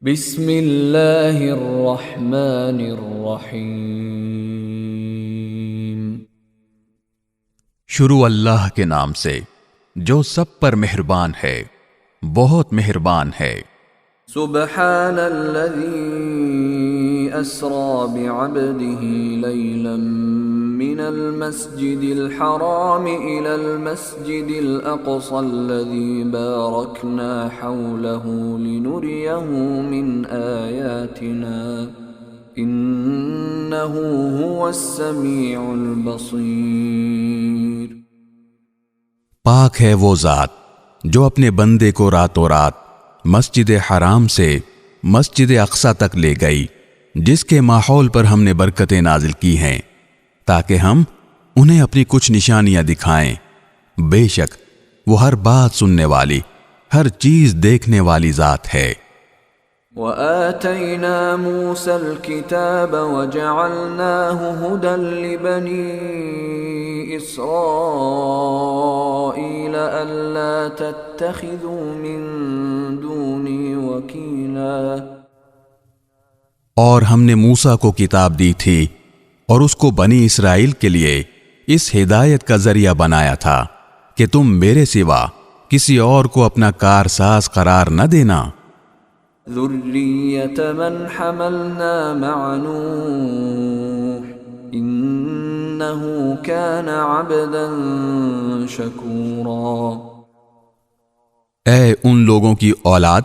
بسم اللہ الرحمن الرحیم۔ شروع اللہ کے نام سے جو سب پر مہربان ہے، بہت مہربان ہے۔ سبحان الذي اسرى بعبده ليلا من المسجد الحرام الى المسجد الاقصى الذي باركنا حوله لنريه من آياتنا انه هو السميع البصير۔ پاک ہے وہ ذات جو اپنے بندے کو راتوں رات مسجد حرام سے مسجد اقصی تک لے گئی، جس کے ماحول پر ہم نے برکتیں نازل کی ہیں تاکہ ہم انہیں اپنی کچھ نشانیاں دکھائیں۔ بے شک وہ ہر بات سننے والی، ہر چیز دیکھنے والی ذات ہے۔ وآتينا موسى الكتاب وجعلناه هدى لبني إسرائيل ألا تتخذوا من دوني وكيلا۔ اور ہم نے موسیٰ کو کتاب دی تھی اور اس کو بنی اسرائیل کے لیے اس ہدایت کا ذریعہ بنایا تھا کہ تم میرے سوا کسی اور کو اپنا کارساز قرار نہ دینا۔ ذرية من حملنا مع نوح إنه كان عبدا شكورا۔ اے ان لوگوں کی اولاد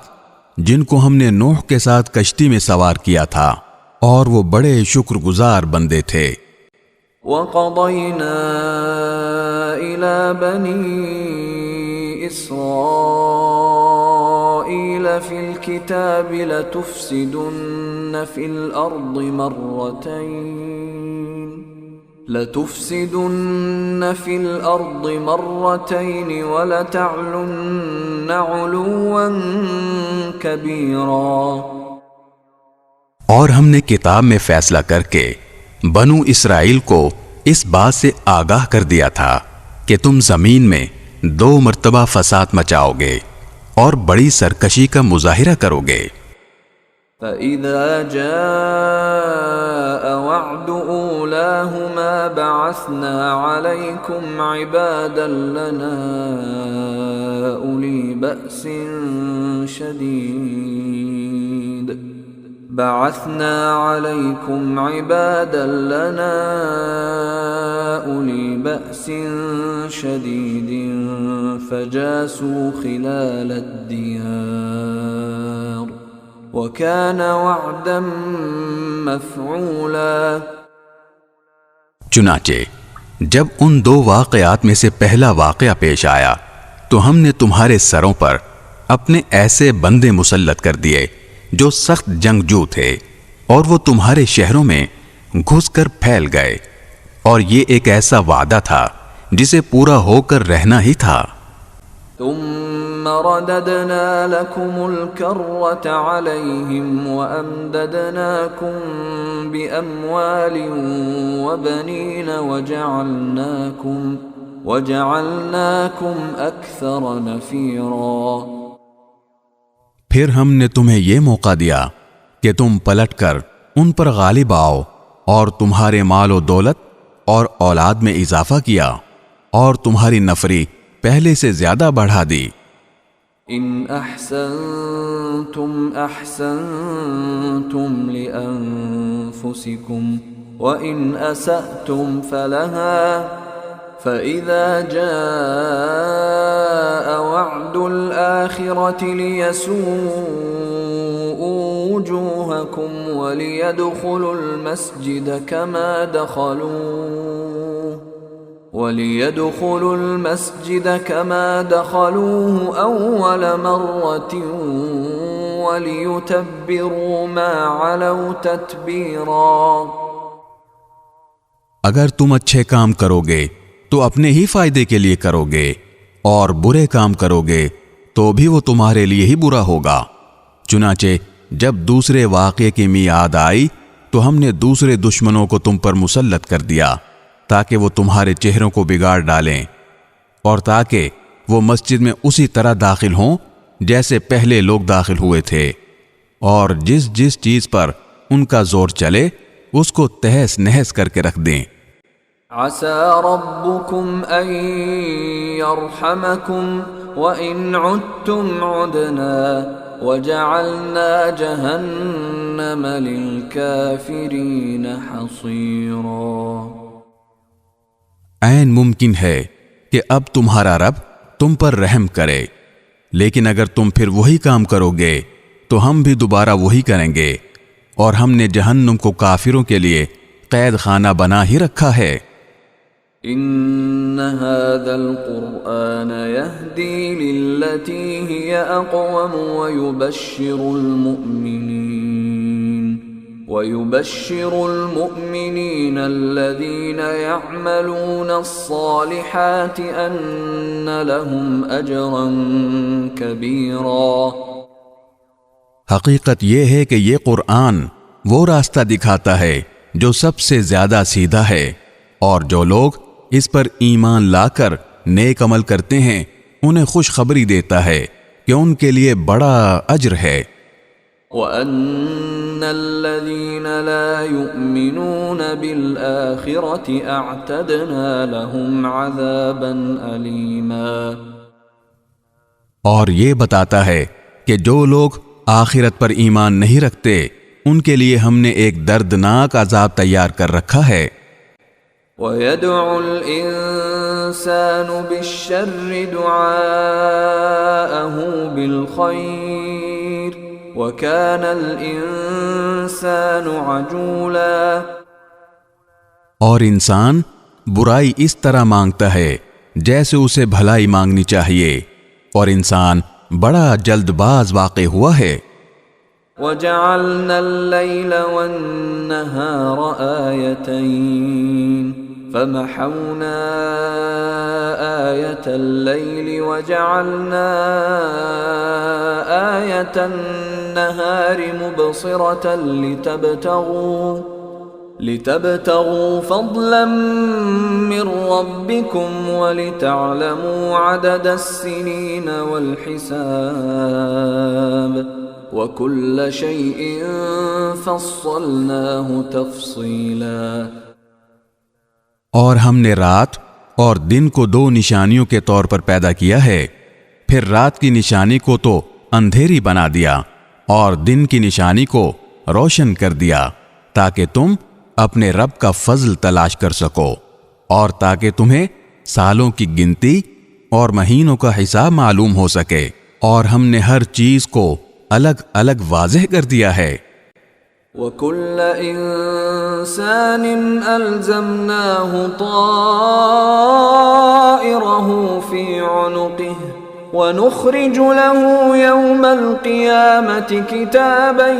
جن کو ہم نے نوح کے ساتھ کشتی میں سوار کیا تھا، اور وہ بڑے شکر گزار بندے تھے۔ وَقَضَيْنَا إِلَى بَنِي إِسْرَائِيلَ فِي الْكِتَابِ لَتُفْسِدُنَّ فِي الْأَرْضِ مَرَّتَيْنِ وَلَتَعْلُنَّ عُلُوًّا كَبِيرًا۔ اور ہم نے کتاب میں فیصلہ کر کے بنو اسرائیل کو اس بات سے آگاہ کر دیا تھا کہ تم زمین میں 2 مرتبہ فساد مچاؤ گے اور بڑی سرکشی کا مظاہرہ کرو گے۔ فَإِذَا جَاءَ وَعْدُ أُولَاهُمَا بَعَثْنَا عَلَيْكُمْ عِبَادًا لَنَا أُولِي بَأْسٍ شَدِيدٍ فَجَاسُوا خِلَالَ الدِّيَارِ وَكَانَ وَعْدًا مَفْعُولًا۔ چنانچہ جب ان 2 واقعات میں سے پہلا واقعہ پیش آیا تو ہم نے تمہارے سروں پر اپنے ایسے بندے مسلط کر دیے جو سخت جنگجو تھے، اور وہ تمہارے شہروں میں گھس کر پھیل گئے، اور یہ ایک ایسا وعدہ تھا جسے پورا ہو کر رہنا ہی تھا۔ ثم رددنا لكم الكرة عليهم وأمددناكم بأموال وبنين وجعلناكم أكثر نفيرا۔ پھر ہم نے تمہیں یہ موقع دیا کہ تم پلٹ کر ان پر غالب آؤ، اور تمہارے مال و دولت اور اولاد میں اضافہ کیا، اور تمہاری نفری پہلے سے زیادہ بڑھا دی۔ ان احسنتم احسنتم لانفسکم وان اسأتم فلها فإذا جاء وعد الآخرة ليسوءوا وجوهكم وليدخلوا المسجد كما دخلوه أول مرة وليتبروا ما علوا تتبيرا۔ اگر تم اچھے کام کرو گے تو اپنے ہی فائدے کے لیے کرو گے، اور برے کام کرو گے تو بھی وہ تمہارے لیے ہی برا ہوگا۔ چنانچہ جب دوسرے واقعے کی میعاد آئی تو ہم نے دوسرے دشمنوں کو تم پر مسلط کر دیا تاکہ وہ تمہارے چہروں کو بگاڑ ڈالیں، اور تاکہ وہ مسجد میں اسی طرح داخل ہوں جیسے پہلے لوگ داخل ہوئے تھے، اور جس جس چیز پر ان کا زور چلے اس کو تہس نہس کر کے رکھ دیں۔ عسى ربكم أن يرحمكم وإن عدتم عدنا وجعلنا جهنم للكافرين حصيرا۔ عین ممکن ہے کہ اب تمہارا رب تم پر رحم کرے، لیکن اگر تم پھر وہی کام کرو گے تو ہم بھی دوبارہ وہی کریں گے، اور ہم نے جہنم کو کافروں کے لیے قید خانہ بنا ہی رکھا ہے۔ إن هذا القرآن يهدي للتي هي أقوم ويبشر المؤمنين الذين يعملون الصالحات أن لهم أجرا كبيرا۔ حقیقت یہ ہے کہ یہ قرآن وہ راستہ دکھاتا ہے جو سب سے زیادہ سیدھا ہے، اور جو لوگ اس پر ایمان لا کر نیک عمل کرتے ہیں انہیں خوشخبری دیتا ہے کہ ان کے لیے بڑا اجر ہے۔ وَأَنَّ الَّذِينَ لَا يُؤْمِنُونَ بِالْآخِرَةِ أَعْتَدْنَا لَهُمْ عَذَابًا أَلِيمًا۔ اور یہ بتاتا ہے کہ جو لوگ آخرت پر ایمان نہیں رکھتے ان کے لیے ہم نے ایک دردناک عذاب تیار کر رکھا ہے۔ وَيَدْعُ الْإِنسَانُ بِالشَّرِّ دُعَاءَهُ بِالْخَيْرِ وَكَانَ الْإِنسَانُ عَجُولًا۔ اور انسان برائی اس طرح مانگتا ہے جیسے اسے بھلائی مانگنی چاہیے، اور انسان بڑا جلد باز واقع ہوا ہے۔ وَجَعَلْنَا اللَّيْلَ وَالنَّهَارَ آيَتَيْنِ فَمَحَوْنَا آيَةَ اللَّيْلِ وَجَعَلْنَا آيَةَ النَّهَارِ مُبْصِرَةً لِتَبْتَغُوا فَضْلًا مِّن رَّبِّكُمْ وَلِتَعْلَمُوا عَدَدَ السِّنِينَ وَالْحِسَابَ وَكُلَّ شَيْءٍ فَصَّلْنَاهُ تَفْصِيلًا۔ اور ہم نے رات اور دن کو دو نشانیوں کے طور پر پیدا کیا ہے، پھر رات کی نشانی کو تو اندھیری بنا دیا اور دن کی نشانی کو روشن کر دیا، تاکہ تم اپنے رب کا فضل تلاش کر سکو، اور تاکہ تمہیں سالوں کی گنتی اور مہینوں کا حساب معلوم ہو سکے، اور ہم نے ہر چیز کو الگ الگ واضح کر دیا ہے۔ وَكُلَّ إِنسَانٍ أَلْزَمْنَاهُ طَائِرَهُ فِي عُنُقِهِ وَنُخْرِجُ لَهُ يَوْمَ الْقِيَامَةِ كِتَابًا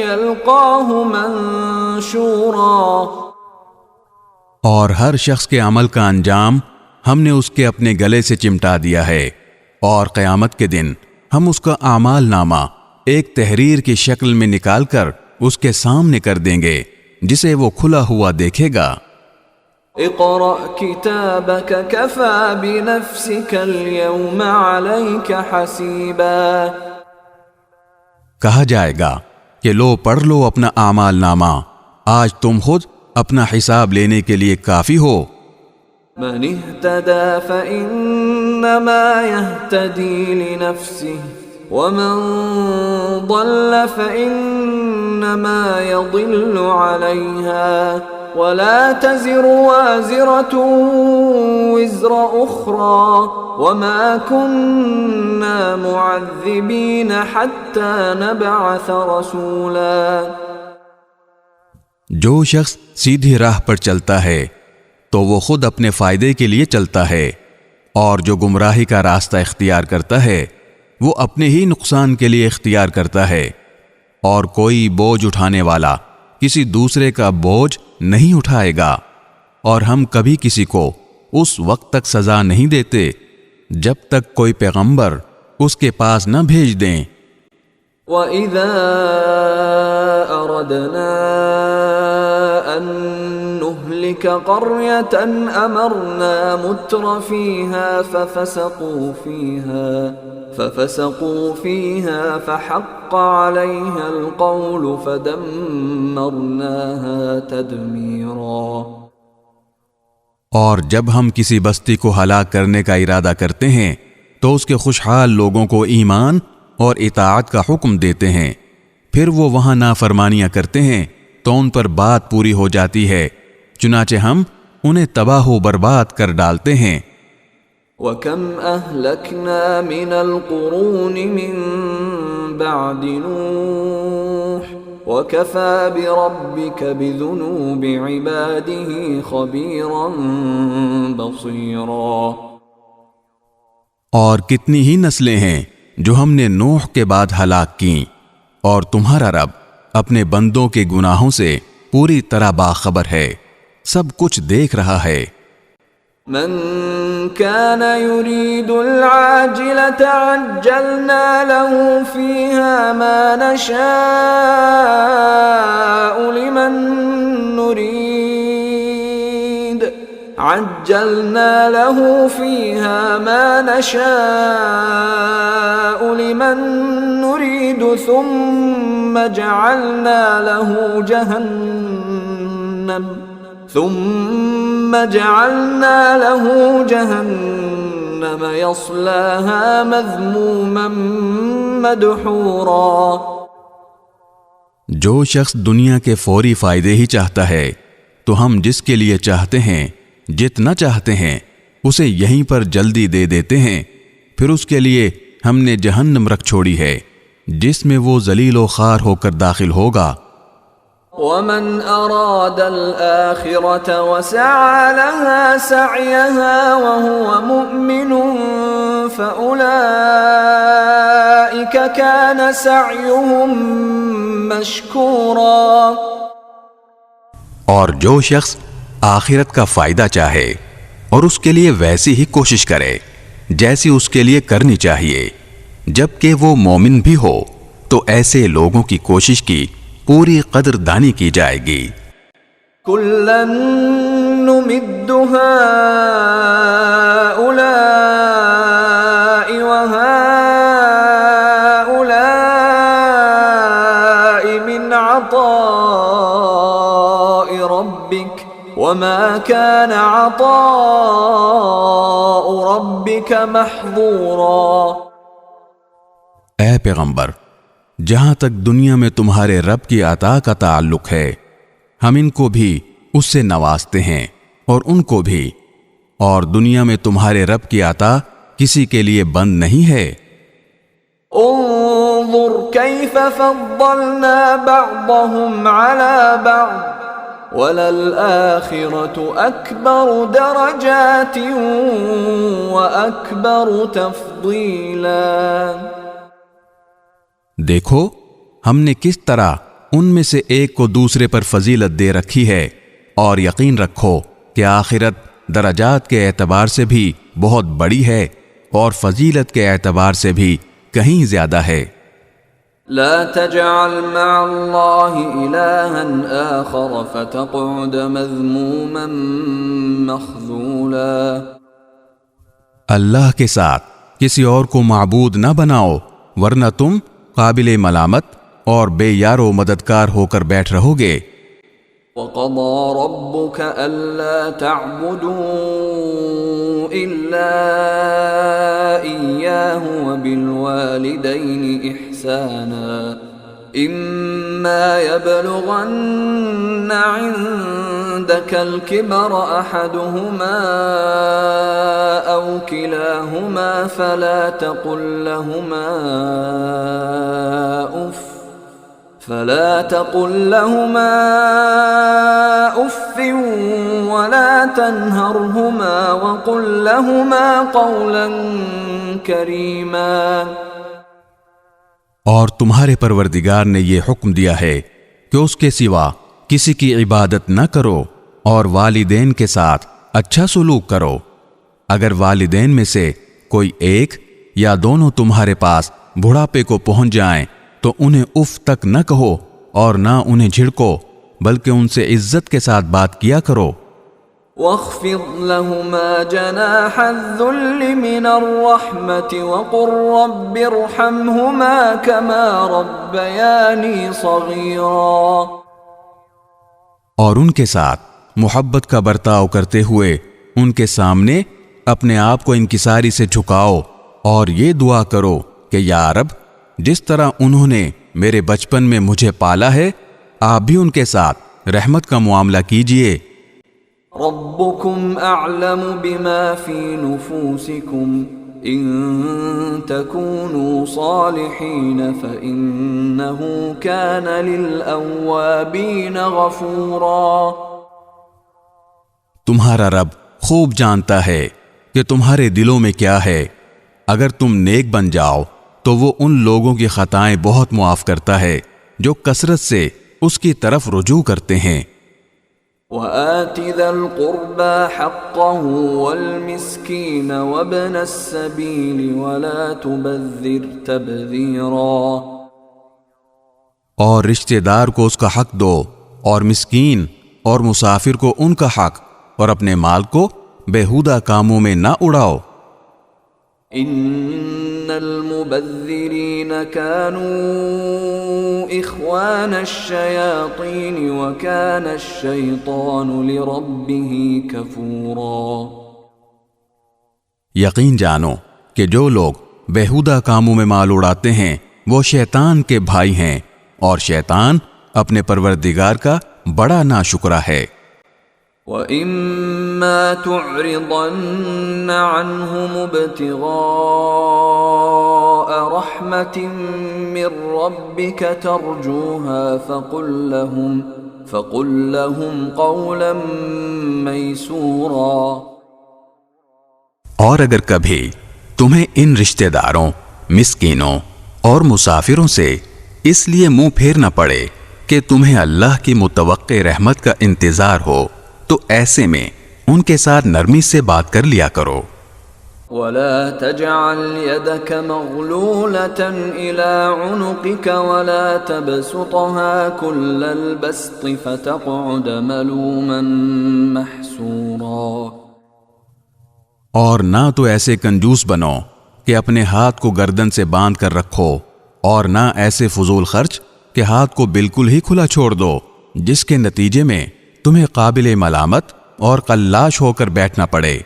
يَلْقَاهُ مَنشُورًا۔ اور ہر شخص کے عمل کا انجام ہم نے اس کے اپنے گلے سے چمٹا دیا ہے، اور قیامت کے دن ہم اس کا اعمال نامہ ایک تحریر کی شکل میں نکال کر اس کے سامنے کر دیں گے، جسے وہ کھلا ہوا دیکھے گا۔ اقرأ کتابک کفی بنفسک اليوم علیک حسیبا۔ کہا جائے گا کہ لو پڑھ لو اپنا اعمال نامہ، آج تم خود اپنا حساب لینے کے لیے کافی ہو۔ من اهتدى فإنما يهتدي لنفسه ومن ضل فإنما يضل عليها ولا تزر وازرة وزر أخرى وما كنا معذبين حتى نبعث رسولا۔ جو شخص سیدھی راہ پر چلتا ہے تو وہ خود اپنے فائدے کے لیے چلتا ہے، اور جو گمراہی کا راستہ اختیار کرتا ہے وہ اپنے ہی نقصان کے لیے اختیار کرتا ہے، اور کوئی بوجھ اٹھانے والا کسی دوسرے کا بوجھ نہیں اٹھائے گا، اور ہم کبھی کسی کو اس وقت تک سزا نہیں دیتے جب تک کوئی پیغمبر اس کے پاس نہ بھیج دیں۔ وَإِذَا أَرَدْنَا أَن نهلك قرية أمرنا متر فيها ففسقوا فيها فحق عليها القول فدمرناها تدميرا۔ اور جب ہم کسی بستی کو ہلاک کرنے کا ارادہ کرتے ہیں تو اس کے خوشحال لوگوں کو ایمان اور اطاعت کا حکم دیتے ہیں، پھر وہ وہاں نافرمانیاں کرتے ہیں تو ان پر بات پوری ہو جاتی ہے، چنانچہ ہم انہیں تباہ و برباد کر ڈالتے ہیں۔ وَكَمْ أَهْلَكْنَا مِنَ الْقُرُونِ مِن بَعْدِ نُوحٍ وَكَفَى بِرَبِّكَ بِذُنُوبِ عِبَادِهِ خَبِيرًا بَصِيرًا۔ اور کتنی ہی نسلیں ہیں جو ہم نے نوح کے بعد ہلاک کیں، اور تمہارا رب اپنے بندوں کے گناہوں سے پوری طرح باخبر ہے، سب کچھ دیکھ رہا ہے۔ من كان يريد العاجلة عجلنا له فيها ما نشاء لمن نريد ثم جعلنا له جهنم يصلاها مذموما مدحورا۔ جو شخص دنیا کے فوری فائدے ہی چاہتا ہے تو ہم جس کے لیے چاہتے ہیں جتنا چاہتے ہیں اسے یہیں پر جلدی دے دیتے ہیں، پھر اس کے لیے ہم نے جہنم رکھ چھوڑی ہے جس میں وہ ذلیل و خوار ہو کر داخل ہوگا۔ وَمَنْ أَرَادَ الْآخِرَةَ وَسَعَى لَهَا سَعْيَهَا وَهُوَ مُؤْمِنٌ فَأُولَئِكَ كَانَ سَعْيُهُمْ مَشْكُورًا۔ اور جو شخص آخرت کا فائدہ چاہے اور اس کے لیے ویسی ہی کوشش کرے جیسی اس کے لیے کرنی چاہیے، جبکہ وہ مومن بھی ہو، تو ایسے لوگوں کی کوشش کی پوری قدر دانی کی جائے گی۔ كُلًّا نُمِدُّ هَؤُلَاءِ وَهَؤُلَاءِ مِنْ عَطَاءِ رَبِّكَ وَمَا كَانَ عَطَاءُ رَبِّكَ مَحْظُورًا۔ اے پیغمبر، جہاں تک دنیا میں تمہارے رب کی عطا کا تعلق ہے، ہم ان کو بھی اس سے نوازتے ہیں اور ان کو بھی، اور دنیا میں تمہارے رب کی عطا کسی کے لیے بند نہیں ہے۔ انظر كيف فضلنا بعضهم على بعض وَلَلْآخِرَةُ أَكْبَرُ دَرَجَاتٍ وَأَكْبَرُ تَفْضِيلًا۔ دیکھو ہم نے کس طرح ان میں سے ایک کو دوسرے پر فضیلت دے رکھی ہے، اور یقین رکھو کہ آخرت درجات کے اعتبار سے بھی بہت بڑی ہے اور فضیلت کے اعتبار سے بھی کہیں زیادہ ہے۔ لا تجعل مع اللہ الہا آخر فتقعد مذموما مخذولا۔ اللہ کے ساتھ کسی اور کو معبود نہ بناؤ، ورنہ تم قابل ملامت اور بے یار و مددگار ہو کر بیٹھ رہو گے۔ وَقَضَى رَبُّكَ أَلَّا تَعْبُدُوا إِلَّا إِيَّاهُ وَبِالْوَالِدَيْنِ إِحْسَانًا إِمَّا يَبْلُغَنَّ عِندَكَ الْكِبَرَ أَحَدُهُمَا أَوْ كِلَاهُمَا فَلَا تَقُل لهما أف ولا تنهرهما وقل لهما قولا كريما۔ اور تمہارے پروردگار نے یہ حکم دیا ہے کہ اس کے سوا کسی کی عبادت نہ کرو اور والدین کے ساتھ اچھا سلوک کرو۔ اگر والدین میں سے کوئی ایک یا دونوں تمہارے پاس بڑھاپے کو پہنچ جائیں تو انہیں اف تک نہ کہو اور نہ انہیں جھڑکو، بلکہ ان سے عزت کے ساتھ بات کیا کرو۔ واخفض لهما جناح الذل من الرحمة وقل رب ارحمهما كما ربياني صغيرا، اور ان کے ساتھ محبت کا برتاؤ کرتے ہوئے ان کے سامنے اپنے آپ کو انکساری سے جھکاؤ، اور یہ دعا کرو کہ یا رب، جس طرح انہوں نے میرے بچپن میں مجھے پالا ہے، آپ بھی ان کے ساتھ رحمت کا معاملہ کیجئے۔ ربكم اعلم بما في نفوسكم ان تكونوا صالحين فانه كان للاوابين غفورا، تمہارا رب خوب جانتا ہے کہ تمہارے دلوں میں کیا ہے، اگر تم نیک بن جاؤ تو وہ ان لوگوں کی خطائیں بہت معاف کرتا ہے جو کثرت سے اس کی طرف رجوع کرتے ہیں۔ وآت ذا القربى حقه والمسكين وابن السبيل ولا تبذر تبذيرا، اور رشتہ دار کو اس کا حق دو، اور مسکین اور مسافر کو ان کا حق، اور اپنے مال کو بیہودہ کاموں میں نہ اڑاؤ۔ ان المبذرین كانوا اخوان الشیاطین وكان الشیطان لربه کفورا، یقین جانو کہ جو لوگ بیہودہ کاموں میں مال اڑاتے ہیں وہ شیطان کے بھائی ہیں، اور شیطان اپنے پروردگار کا بڑا ناشکرا ہے۔ وَإِمَّا تُعْرِضَنَّ عَنْهُمُ ابْتِغَاءَ رَحْمَةٍ مِّن رَّبِّكَ تَرْجُوهَا فَقُل لَّهُمْ قَوْلًا مَّيْسُورًا، اور اگر کبھی تمہیں ان رشتہ داروں، مسکینوں اور مسافروں سے اس لیے منہ پھیرنا پڑے کہ تمہیں اللہ کی متوقع رحمت کا انتظار ہو، تو ایسے میں ان کے ساتھ نرمی سے بات کر لیا کرو۔ وَلَا تَجْعَلْ يَدَكَ مَغْلُولَةً إِلَىٰ عُنُقِكَ وَلَا تَبْسُطْهَا كُلَّ الْبَسْطِ فَتَقْعُدَ مَلُومًا مَّحْسُورًا، اور نہ تو ایسے کنجوس بنو کہ اپنے ہاتھ کو گردن سے باندھ کر رکھو، اور نہ ایسے فضول خرچ کہ ہاتھ کو بالکل ہی کھلا چھوڑ دو، جس کے نتیجے میں تمہیں قابل ملامت اور قلاش ہو کر بیٹھنا پڑے۔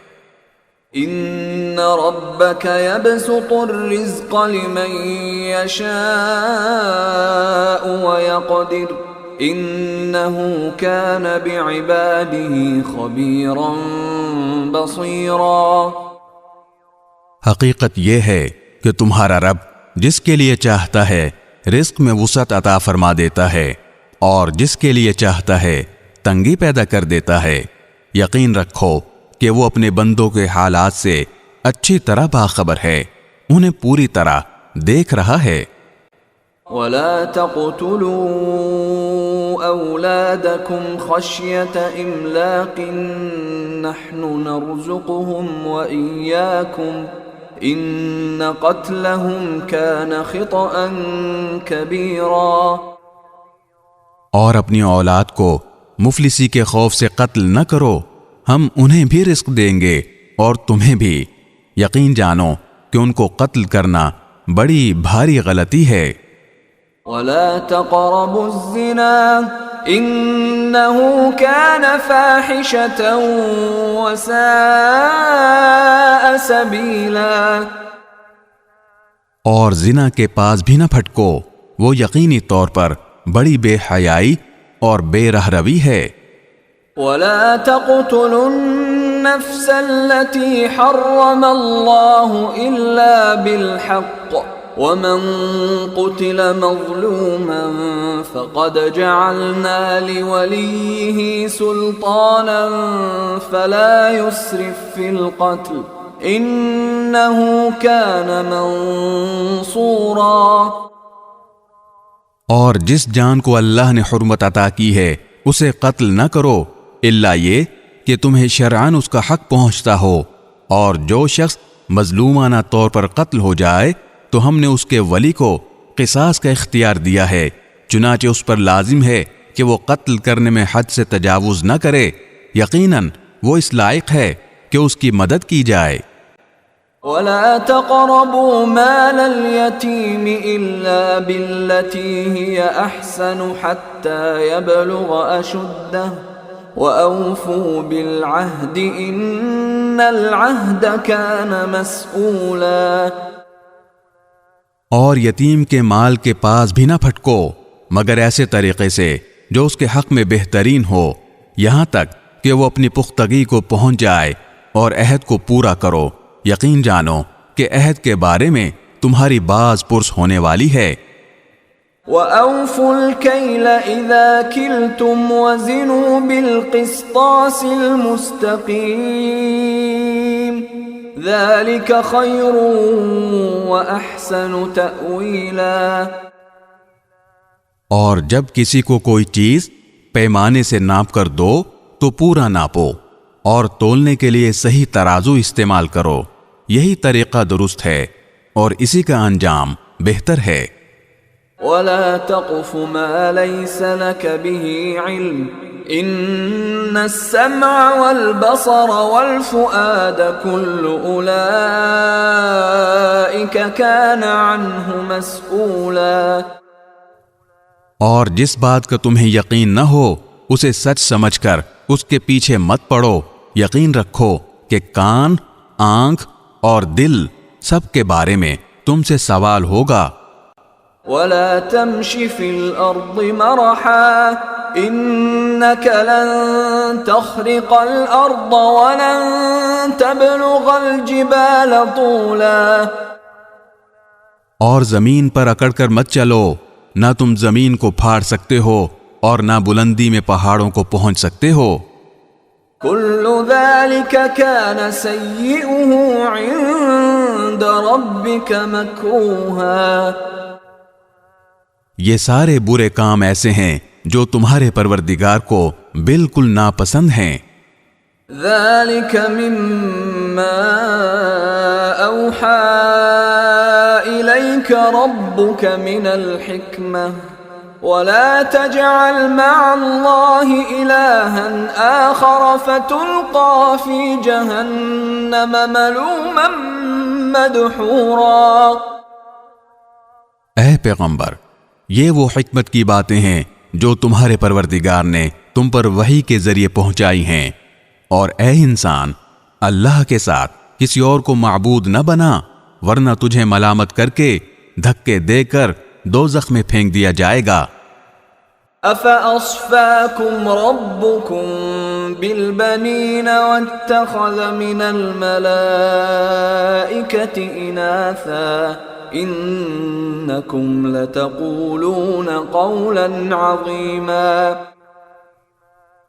ان ربک یبسط الرزق لمن یشاء ویقدر انہ کان بعباده خبیرا بصیرا، حقیقت یہ ہے کہ تمہارا رب جس کے لیے چاہتا ہے رزق میں وسعت عطا فرما دیتا ہے، اور جس کے لیے چاہتا ہے تنگی پیدا کر دیتا ہے۔ یقین رکھو کہ وہ اپنے بندوں کے حالات سے اچھی طرح باخبر ہے، انہیں پوری طرح دیکھ رہا ہے۔ وَلَا تَقْتُلُوا أَوْلَادَكُمْ خَشْيَةَ إِمْلَاقٍ نَحْنُ نَرْزُقُهُمْ وَإِيَّاكُمْ إِنَّ قَتْلَهُمْ كَانَ خِطْئًا كَبِيرًا، اور اپنی اولاد کو مفلسی کے خوف سے قتل نہ کرو، ہم انہیں بھی رزق دیں گے اور تمہیں بھی، یقین جانو کہ ان کو قتل کرنا بڑی بھاری غلطی ہے۔ وَلَا تَقْرَبُوا الزِّنَا إِنَّهُ كَانَ فَاحِشَةً وَسَاءَ سَبِيلًا، اور زنا کے پاس بھی نہ پھٹکو، وہ یقینی طور پر بڑی بے حیائی اور بے رہروی ہے۔ وَلَا تَقْتُلُوا النَّفْسَ الَّتِي حَرَّمَ اللَّهُ إِلَّا بِالْحَقِّ وَمَن قُتِلَ مَظْلُومًا فَقَدْ جَعَلْنَا لِوَلِيِّهِ سُلْطَانًا فَلَا يُسْرِف فِّي الْقَتْلِ إِنَّهُ كَانَ مَنصُورًا، اور جس جان کو اللہ نے حرمت عطا کی ہے اسے قتل نہ کرو الا یہ کہ تمہیں شرعاً اس کا حق پہنچتا ہو، اور جو شخص مظلومانہ طور پر قتل ہو جائے تو ہم نے اس کے ولی کو قصاص کا اختیار دیا ہے، چنانچہ اس پر لازم ہے کہ وہ قتل کرنے میں حد سے تجاوز نہ کرے، یقیناً وہ اس لائق ہے کہ اس کی مدد کی جائے۔ وَلَا تَقْرَبُوا مَالَ الْيَتِيمِ إِلَّا بِالَّتِي هِيَ أَحْسَنُ حَتَّى يَبْلُغَ أَشُدَّهُ وَأَوْفُوا بِالْعَهْدِ إِنَّ الْعَهْدَ كَانَ مَسْئُولًا۔ اور یتیم کے مال کے پاس بھی نہ پھٹکو مگر ایسے طریقے سے جو اس کے حق میں بہترین ہو، یہاں تک کہ وہ اپنی پختگی کو پہنچ جائے، اور عہد کو پورا کرو، یقین جانو کہ عہد کے بارے میں تمہاری باز پرس ہونے والی ہے۔ وَأَوْفُوا الْكَيْلَ إِذَا كِلْتُمْ وَزِنُوا بِالْقِسْطَاسِ الْمُسْتَقِيمِ ذَلِكَ خَيْرٌ وَأَحْسَنُ تَأْوِيلًا۔ اور جب کسی کو کوئی چیز پیمانے سے ناپ کر دو تو پورا ناپو، اور تولنے کے لیے صحیح ترازو استعمال کرو، یہی طریقہ درست ہے اور اسی کا انجام بہتر ہے۔ وَلَا تَقْفُ مَا لَيْسَ لَكَ بِهِ عِلْمٌ إِنَّ السَّمْعَ وَالْبَصَرَ وَالْفُؤَادَ كُلُّ أُولَئِكَ كَانَ عَنْهُ مَسْئُولًا۔ اور جس بات کا تمہیں یقین نہ ہو اسے سچ سمجھ کر اس کے پیچھے مت پڑو، یقین رکھو کہ کان، آنکھ اور دل سب کے بارے میں تم سے سوال ہوگا۔ وَلَا تَمْشِ فِي الْأَرْضِ مَرَحًا إِنَّكَ لَن تَخْرِقَ الْأَرْضَ وَلَن تَبْلُغَ الْجِبَالَ طُولًا۔ اور زمین پر اکڑ کر مت چلو، نہ تم زمین کو پھاڑ سکتے ہو اور نہ بلندی میں پہاڑوں کو پہنچ سکتے ہو۔ كُلُّ ذَلِكَ كَانَ سَيِّئُهُ عِندَ رَبِّكَ مَكْرُوهًا۔ یہ سارے برے کام ایسے ہیں جو تمہارے پروردگار کو بالکل ناپسند ہیں۔ ذَلِكَ مِمَّا أَوْحَى إِلَيْكَ رَبُّكَ مِنَ الْحِكْمَةِ وَلَا تَجْعَلْ مَعَ اللَّهِ إِلَٰهًا آخَرَ فَتُلْقَىٰ فِي جَهَنَّمَ مَلُومًا مَدْحُورًا۔ اے پیغمبر، یہ وہ حکمت کی باتیں ہیں جو تمہارے پروردگار نے تم پر وحی کے ذریعے پہنچائی ہیں، اور اے انسان، اللہ کے ساتھ کسی اور کو معبود نہ بنا، ورنہ تجھے ملامت کر کے دھکے دے کر دوزخ میں پھینک دیا جائے گا۔ أَفَأَصْفَاكُمْ رَبُّكُمْ بِالْبَنِينَ وَاتَّخَذَ مِنَ الْمَلَائِكَةِ إِنَاثًا إِنَّكُمْ لَتَقُولُونَ قَوْلًا عَظِيمًا۔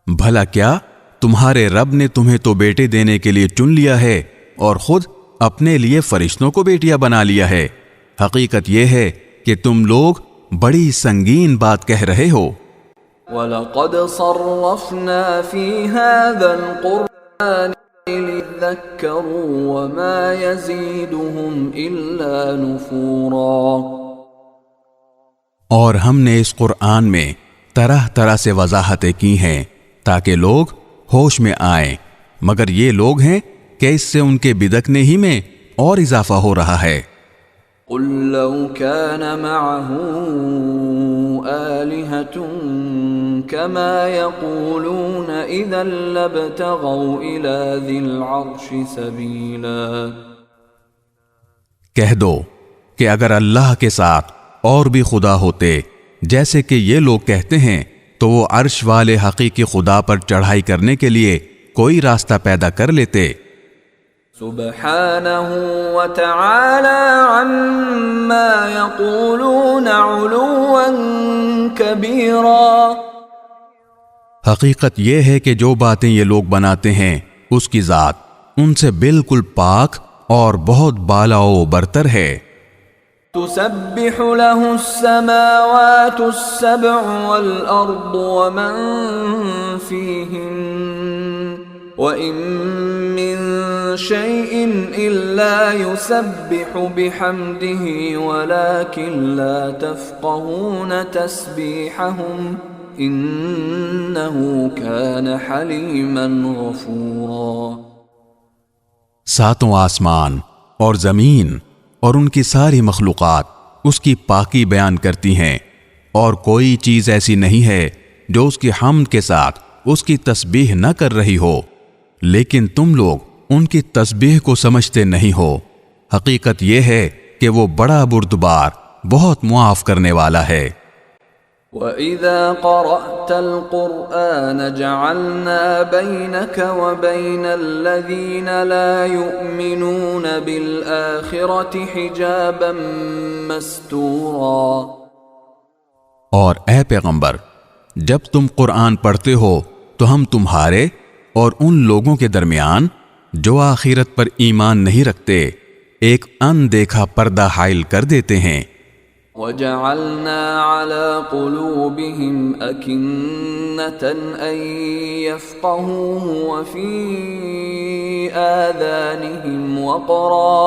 بھلا کیا تمہارے رب نے تمہیں تو بیٹے دینے کے لیے چن لیا ہے اور خود اپنے لیے فرشتوں کو بیٹیاں بنا لیا ہے؟ حقیقت یہ ہے کہ تم لوگ بڑی سنگین بات کہہ رہے ہو۔ وَلَقَدْ صَرَّفْنَا فِي هَذَا الْقُرْآنِ لِيَذَّكَّرُوا وَمَا يَزِيدُهُمْ إِلَّا نُفُورًا۔ اور ہم نے اس قرآن میں طرح طرح سے وضاحتیں کی ہیں تاکہ لوگ ہوش میں آئیں، مگر یہ لوگ ہیں کہ اس سے ان کے بدکنے ہی میں اور اضافہ ہو رہا ہے۔ قُل لَّوْ كَانَ مَعَهُ آلِهَةٌ كَمَا يَقُولُونَ إِذًا لَّابْتَغَوْا إِلَىٰ ذِي الْعَرْشِ سَبِيلًا۔ کہہ دو کہ اگر اللہ کے ساتھ اور بھی خدا ہوتے جیسے کہ یہ لوگ کہتے ہیں تو وہ عرش والے حقیقی خدا پر چڑھائی کرنے کے لیے کوئی راستہ پیدا کر لیتے۔ سبحانہ وتعالی عما یقولون علوا کبیرا۔ حقیقت یہ ہے کہ جو باتیں یہ لوگ بناتے ہیں اس کی ذات ان سے بالکل پاک اور بہت بالا و برتر ہے۔ تسبح له السماوات السبع والأرض ومن فيهن وإن من شيء إلا يسبح بحمده ولكن لا تفقهون تسبيحهم إنه كان حليما غفورا۔ ساتوں آسمان اور زمین اور ان کی ساری مخلوقات اس کی پاکی بیان کرتی ہیں، اور کوئی چیز ایسی نہیں ہے جو اس کی حمد کے ساتھ اس کی تسبیح نہ کر رہی ہو، لیکن تم لوگ ان کی تسبیح کو سمجھتے نہیں ہو۔ حقیقت یہ ہے کہ وہ بڑا بردبار، بہت معاف کرنے والا ہے۔ وَإِذَا قَرَأْتَ الْقُرْآنَ جَعَلْنَا بَيْنَكَ وَبَيْنَ الَّذِينَ لَا يُؤْمِنُونَ بِالْآخِرَةِ حِجَابًا مَسْتُورًا۔ اور اے پیغمبر، جب تم قرآن پڑھتے ہو تو ہم تمہارے اور ان لوگوں کے درمیان جو آخرت پر ایمان نہیں رکھتے ایک اندیکھا پردہ حائل کر دیتے ہیں۔ وَجَعَلْنَا عَلَى قُلُوبِهِمْ أَكِنَّةً أَن يَفْقَهُوهُ وَفِي آذَانِهِمْ وَقْرًا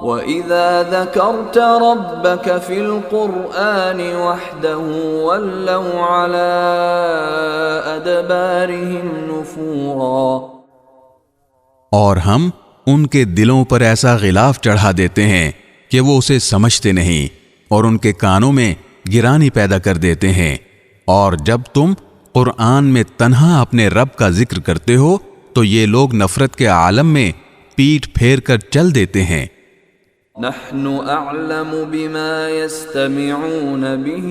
وَإِذَا ذَكَرْتَ رَبَّكَ فِي الْقُرْآنِ وَحْدَهُ وَلَّوْا عَلَى أَدْبَارِهِمْ نُفُورًا۔ اور ہم ان کے دلوں پر ایسا غلاف چڑھا دیتے ہیں کہ وہ اسے سمجھتے نہیں، اور ان کے کانوں میں گرانی پیدا کر دیتے ہیں، اور جب تم قرآن میں تنہا اپنے رب کا ذکر کرتے ہو تو یہ لوگ نفرت کے عالم میں پیٹھ پھیر کر چل دیتے ہیں۔ نحن اعلم بما يستمعون به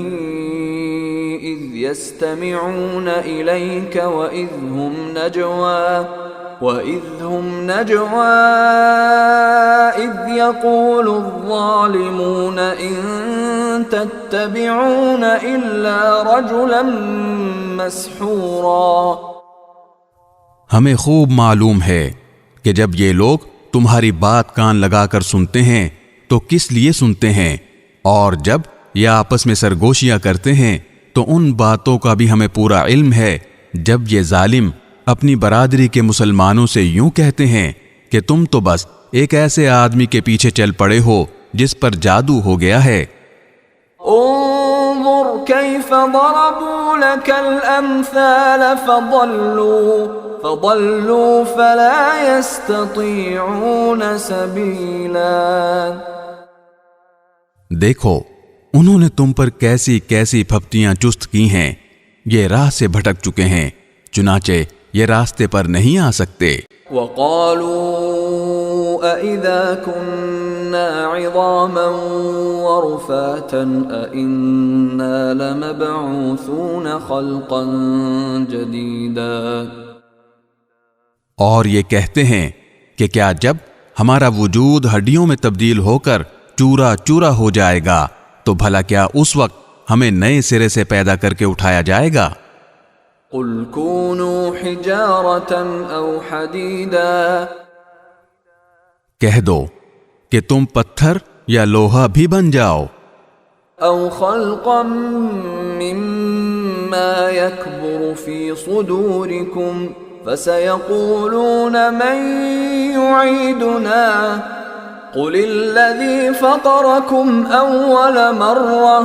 اذ يستمعون اليك وإذ هم نجوى إذ يقول الظالمون إن تتبعون إلا رجلا مسحورا۔ ہمیں خوب معلوم ہے کہ جب یہ لوگ تمہاری بات کان لگا کر سنتے ہیں تو کس لیے سنتے ہیں، اور جب یہ آپس میں سرگوشیاں کرتے ہیں تو ان باتوں کا بھی ہمیں پورا علم ہے۔ جب یہ ظالم اپنی برادری کے مسلمانوں سے یوں کہتے ہیں کہ تم تو بس ایک ایسے آدمی کے پیچھے چل پڑے ہو جس پر جادو ہو گیا ہے۔ انظر کیف ضربوا لك الامثال فضلوا فلا يستطيعون سبیلا۔ دیکھو انہوں نے تم پر کیسی کیسی پھپتیاں چست کی ہیں، یہ راہ سے بھٹک چکے ہیں، چنانچہ یہ راستے پر نہیں آ سکتے۔ وَقَالُوا أَإِذَا كُنَّا عِظَامًا وَرُفَاتًا أَإِنَّا لَمَبْعُوثُونَ خَلْقًا جَدِيدًا۔ اور یہ کہتے ہیں کہ کیا جب ہمارا وجود ہڈیوں میں تبدیل ہو کر چورا چورا ہو جائے گا تو بھلا کیا اس وقت ہمیں نئے سرے سے پیدا کر کے اٹھایا جائے گا؟ قُلْ كُونُوا حِجَارَةً أَوْ حَدِيدًا۔ کہہ دو کہ تم پتھر یا لوہا بھی بن جاؤ۔ أَوْ خَلْقًا مِّمَّا يَكْبُرُ فِي صُدُورِكُمْ فَسَيَقُولُونَ مَن يُعِيدُنَا قُلِ الَّذِي فَطَرَكُمْ أَوَّلَ مَرَّةٍ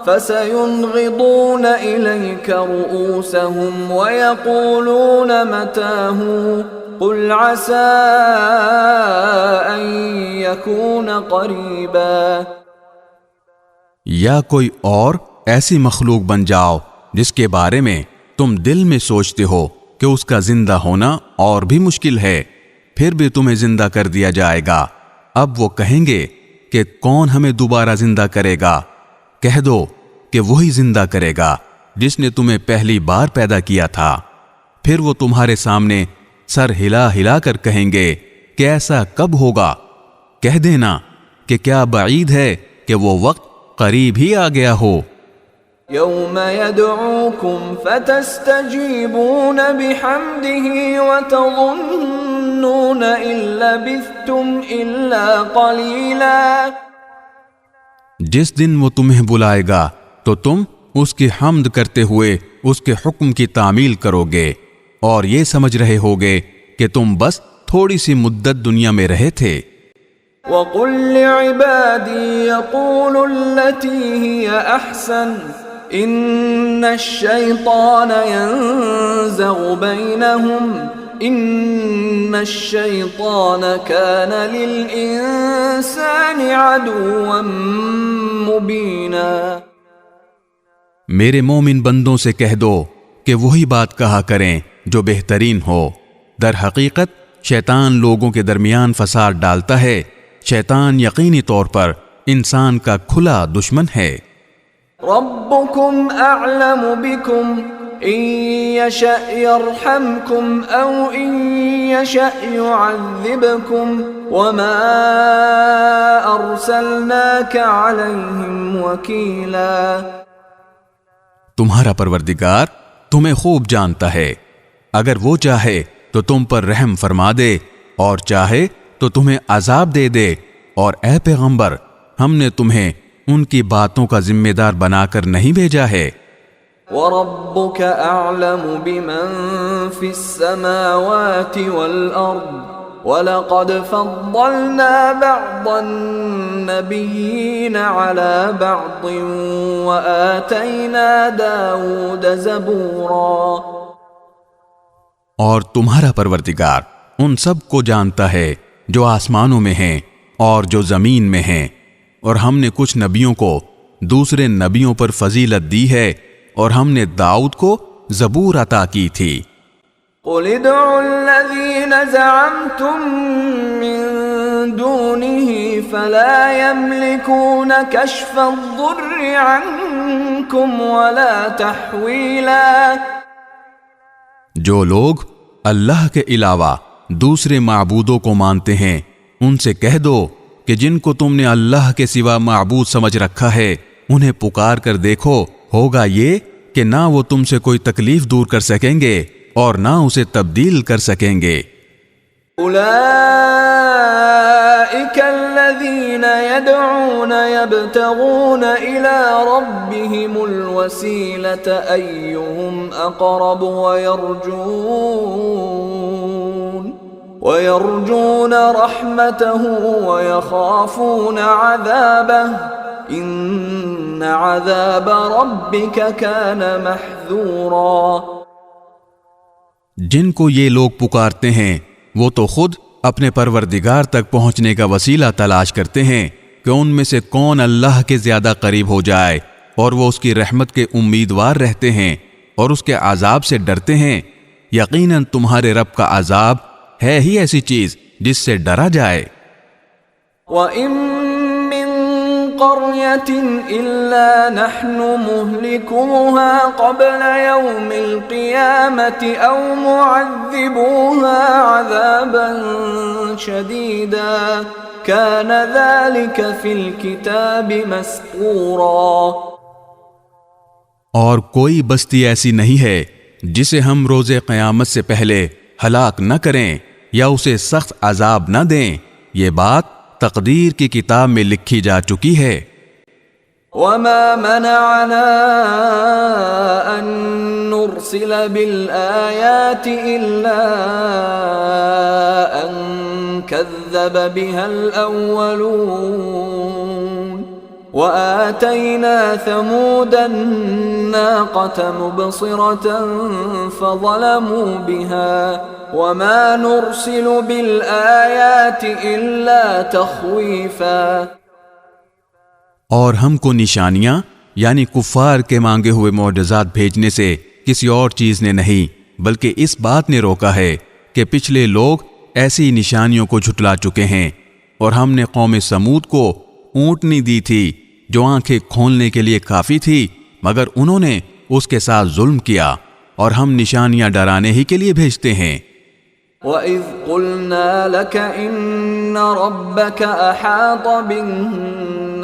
فَسَيُنْغِضُونَ إِلَيْكَ رُؤُوسَهُمْ وَيَقُولُونَ مَتَىٰ قُلْ عَسَىٰ أَن يَكُونَ قَرِيبًا۔ یا کوئی اور ایسی مخلوق بن جاؤ جس کے بارے میں تم دل میں سوچتے ہو کہ اس کا زندہ ہونا اور بھی مشکل ہے، پھر بھی تمہیں زندہ کر دیا جائے گا۔ اب وہ کہیں گے کہ کون ہمیں دوبارہ زندہ کرے گا؟ کہہ دو کہ وہی زندہ کرے گا جس نے تمہیں پہلی بار پیدا کیا تھا۔ پھر وہ تمہارے سامنے سر ہلا ہلا کر کہیں گے کہ ایسا کب ہوگا؟ کہہ دینا کہ کیا بعید ہے کہ وہ وقت قریب ہی آ گیا ہو۔ یوم یدعوکم فتستجیبون بحمدہ وتظنون ان لبثتم الا قلیلا۔ جس دن وہ تمہیں بلائے گا تو تم اس کی حمد کرتے ہوئے اس کے حکم کی تعمیل کرو گے، اور یہ سمجھ رہے ہوگے کہ تم بس تھوڑی سی مدت دنیا میں رہے تھے۔ وَقُلْ لِعِبَادِي يَقُولُوا الَّتِي هِيَ أَحْسَنُ ان الشیطان ینزغ بینہم ان الشیطان کان للانسان عدوا مبینا۔ میرے مومن بندوں سے کہہ دو کہ وہی بات کہا کریں جو بہترین ہو۔ در حقیقت شیطان لوگوں کے درمیان فساد ڈالتا ہے۔ شیطان یقینی طور پر انسان کا کھلا دشمن ہے۔ ربکم اعلم بکم ان یشأ یرحمکم او ان یشأ یعذبکم وما ارسلناک علیہم وکیلا۔ تمہارا پروردگار تمہیں خوب جانتا ہے، اگر وہ چاہے تو تم پر رحم فرما دے اور چاہے تو تمہیں عذاب دے دے، اور اے پیغمبر ہم نے تمہیں ان کی باتوں کا ذمہ دار بنا کر نہیں بھیجا ہے۔ وَرَبُّكَ أَعْلَمُ بِمَن فِي السَّمَاوَاتِ وَالْأَرْضِ وَلَقَدْ فَضَّلْنَا بَعْضَ النَّبِيِّينَ عَلَى بَعْضٍ وَآتَيْنَا دَاوُودَ زَبُورًا۔ اور تمہارا پروردگار ان سب کو جانتا ہے جو آسمانوں میں ہیں اور جو زمین میں ہیں، اور ہم نے کچھ نبیوں کو دوسرے نبیوں پر فضیلت دی ہے، اور ہم نے داؤد کو زبور عطا کی تھی۔ قُلِ ادْعُوا الَّذِينَ زَعَمْتُم مِّن دُونِهِ فَلَا يَمْلِكُونَ كَشْفَ الضُّرِّ عَنكُمْ وَلَا تَحْوِيلًا۔ جو لوگ اللہ کے علاوہ دوسرے معبودوں کو مانتے ہیں ان سے کہہ دو کہ جن کو تم نے اللہ کے سوا معبود سمجھ رکھا ہے انہیں پکار کر دیکھو، ہوگا یہ کہ نہ وہ تم سے کوئی تکلیف دور کر سکیں گے اور نہ اسے تبدیل کر سکیں گے۔ اولئک الذین یدعون یبتغون الی ربهم الوسیلۃ ایہم اقرب ويرجون رحمته ويخافون عذابه إن عذاب ربك كان محذورا۔ جن کو یہ لوگ پکارتے ہیں وہ تو خود اپنے پروردگار تک پہنچنے کا وسیلہ تلاش کرتے ہیں کہ ان میں سے کون اللہ کے زیادہ قریب ہو جائے، اور وہ اس کی رحمت کے امیدوار رہتے ہیں اور اس کے عذاب سے ڈرتے ہیں۔ یقیناً تمہارے رب کا عذاب ہے ہی ایسی چیز جس سے ڈرا جائے۔ وَإِن مِّن قَرْيَةٍ إِلَّا نَحْنُ مُهْلِكُوهَا قَبْلَ يَوْمِ الْقِيَامَةِ أَوْ مُعَذِّبُوهَا عَذَابًا شَدِيدًا كَانَ ذَلِكَ فِي الْكِتَابِ مَسْطُورًا۔ اور کوئی بستی ایسی نہیں ہے جسے ہم روز قیامت سے پہلے ہلاک نہ کریں یا اسے سخت عذاب نہ دیں، یہ بات تقدیر کی کتاب میں لکھی جا چکی ہے۔ وَمَا مَنَعَنَا أَن نُرْسِلَ بِالْآيَاتِ إِلَّا أَن كَذَّبَ بِهَا الْأَوَّلُونَ وَآتَيْنَا ثَمُودَ النَّاقَةَ مُبْصِرَةً فَظَلَمُوا بِهَا وَمَا نُرْسِلُ بِالْآيَاتِ إِلَّا تَخْوِيفًا۔ اور ہم کو نشانیاں یعنی کفار کے مانگے ہوئے معجزات بھیجنے سے کسی اور چیز نے نہیں بلکہ اس بات نے روکا ہے کہ پچھلے لوگ ایسی نشانیوں کو جھٹلا چکے ہیں، اور ہم نے قوم سمود کو اونٹنی دی تھی جو آنکھیں کھولنے کے لیے کافی تھی، مگر انہوں نے اس کے ساتھ ظلم کیا، اور ہم نشانیاں ڈرانے ہی کے لیے بھیجتے ہیں۔ وَإِذْ قُلْنَا لَكَ إِنَّ رَبَّكَ أَحَاطَ بِالنَّاسِ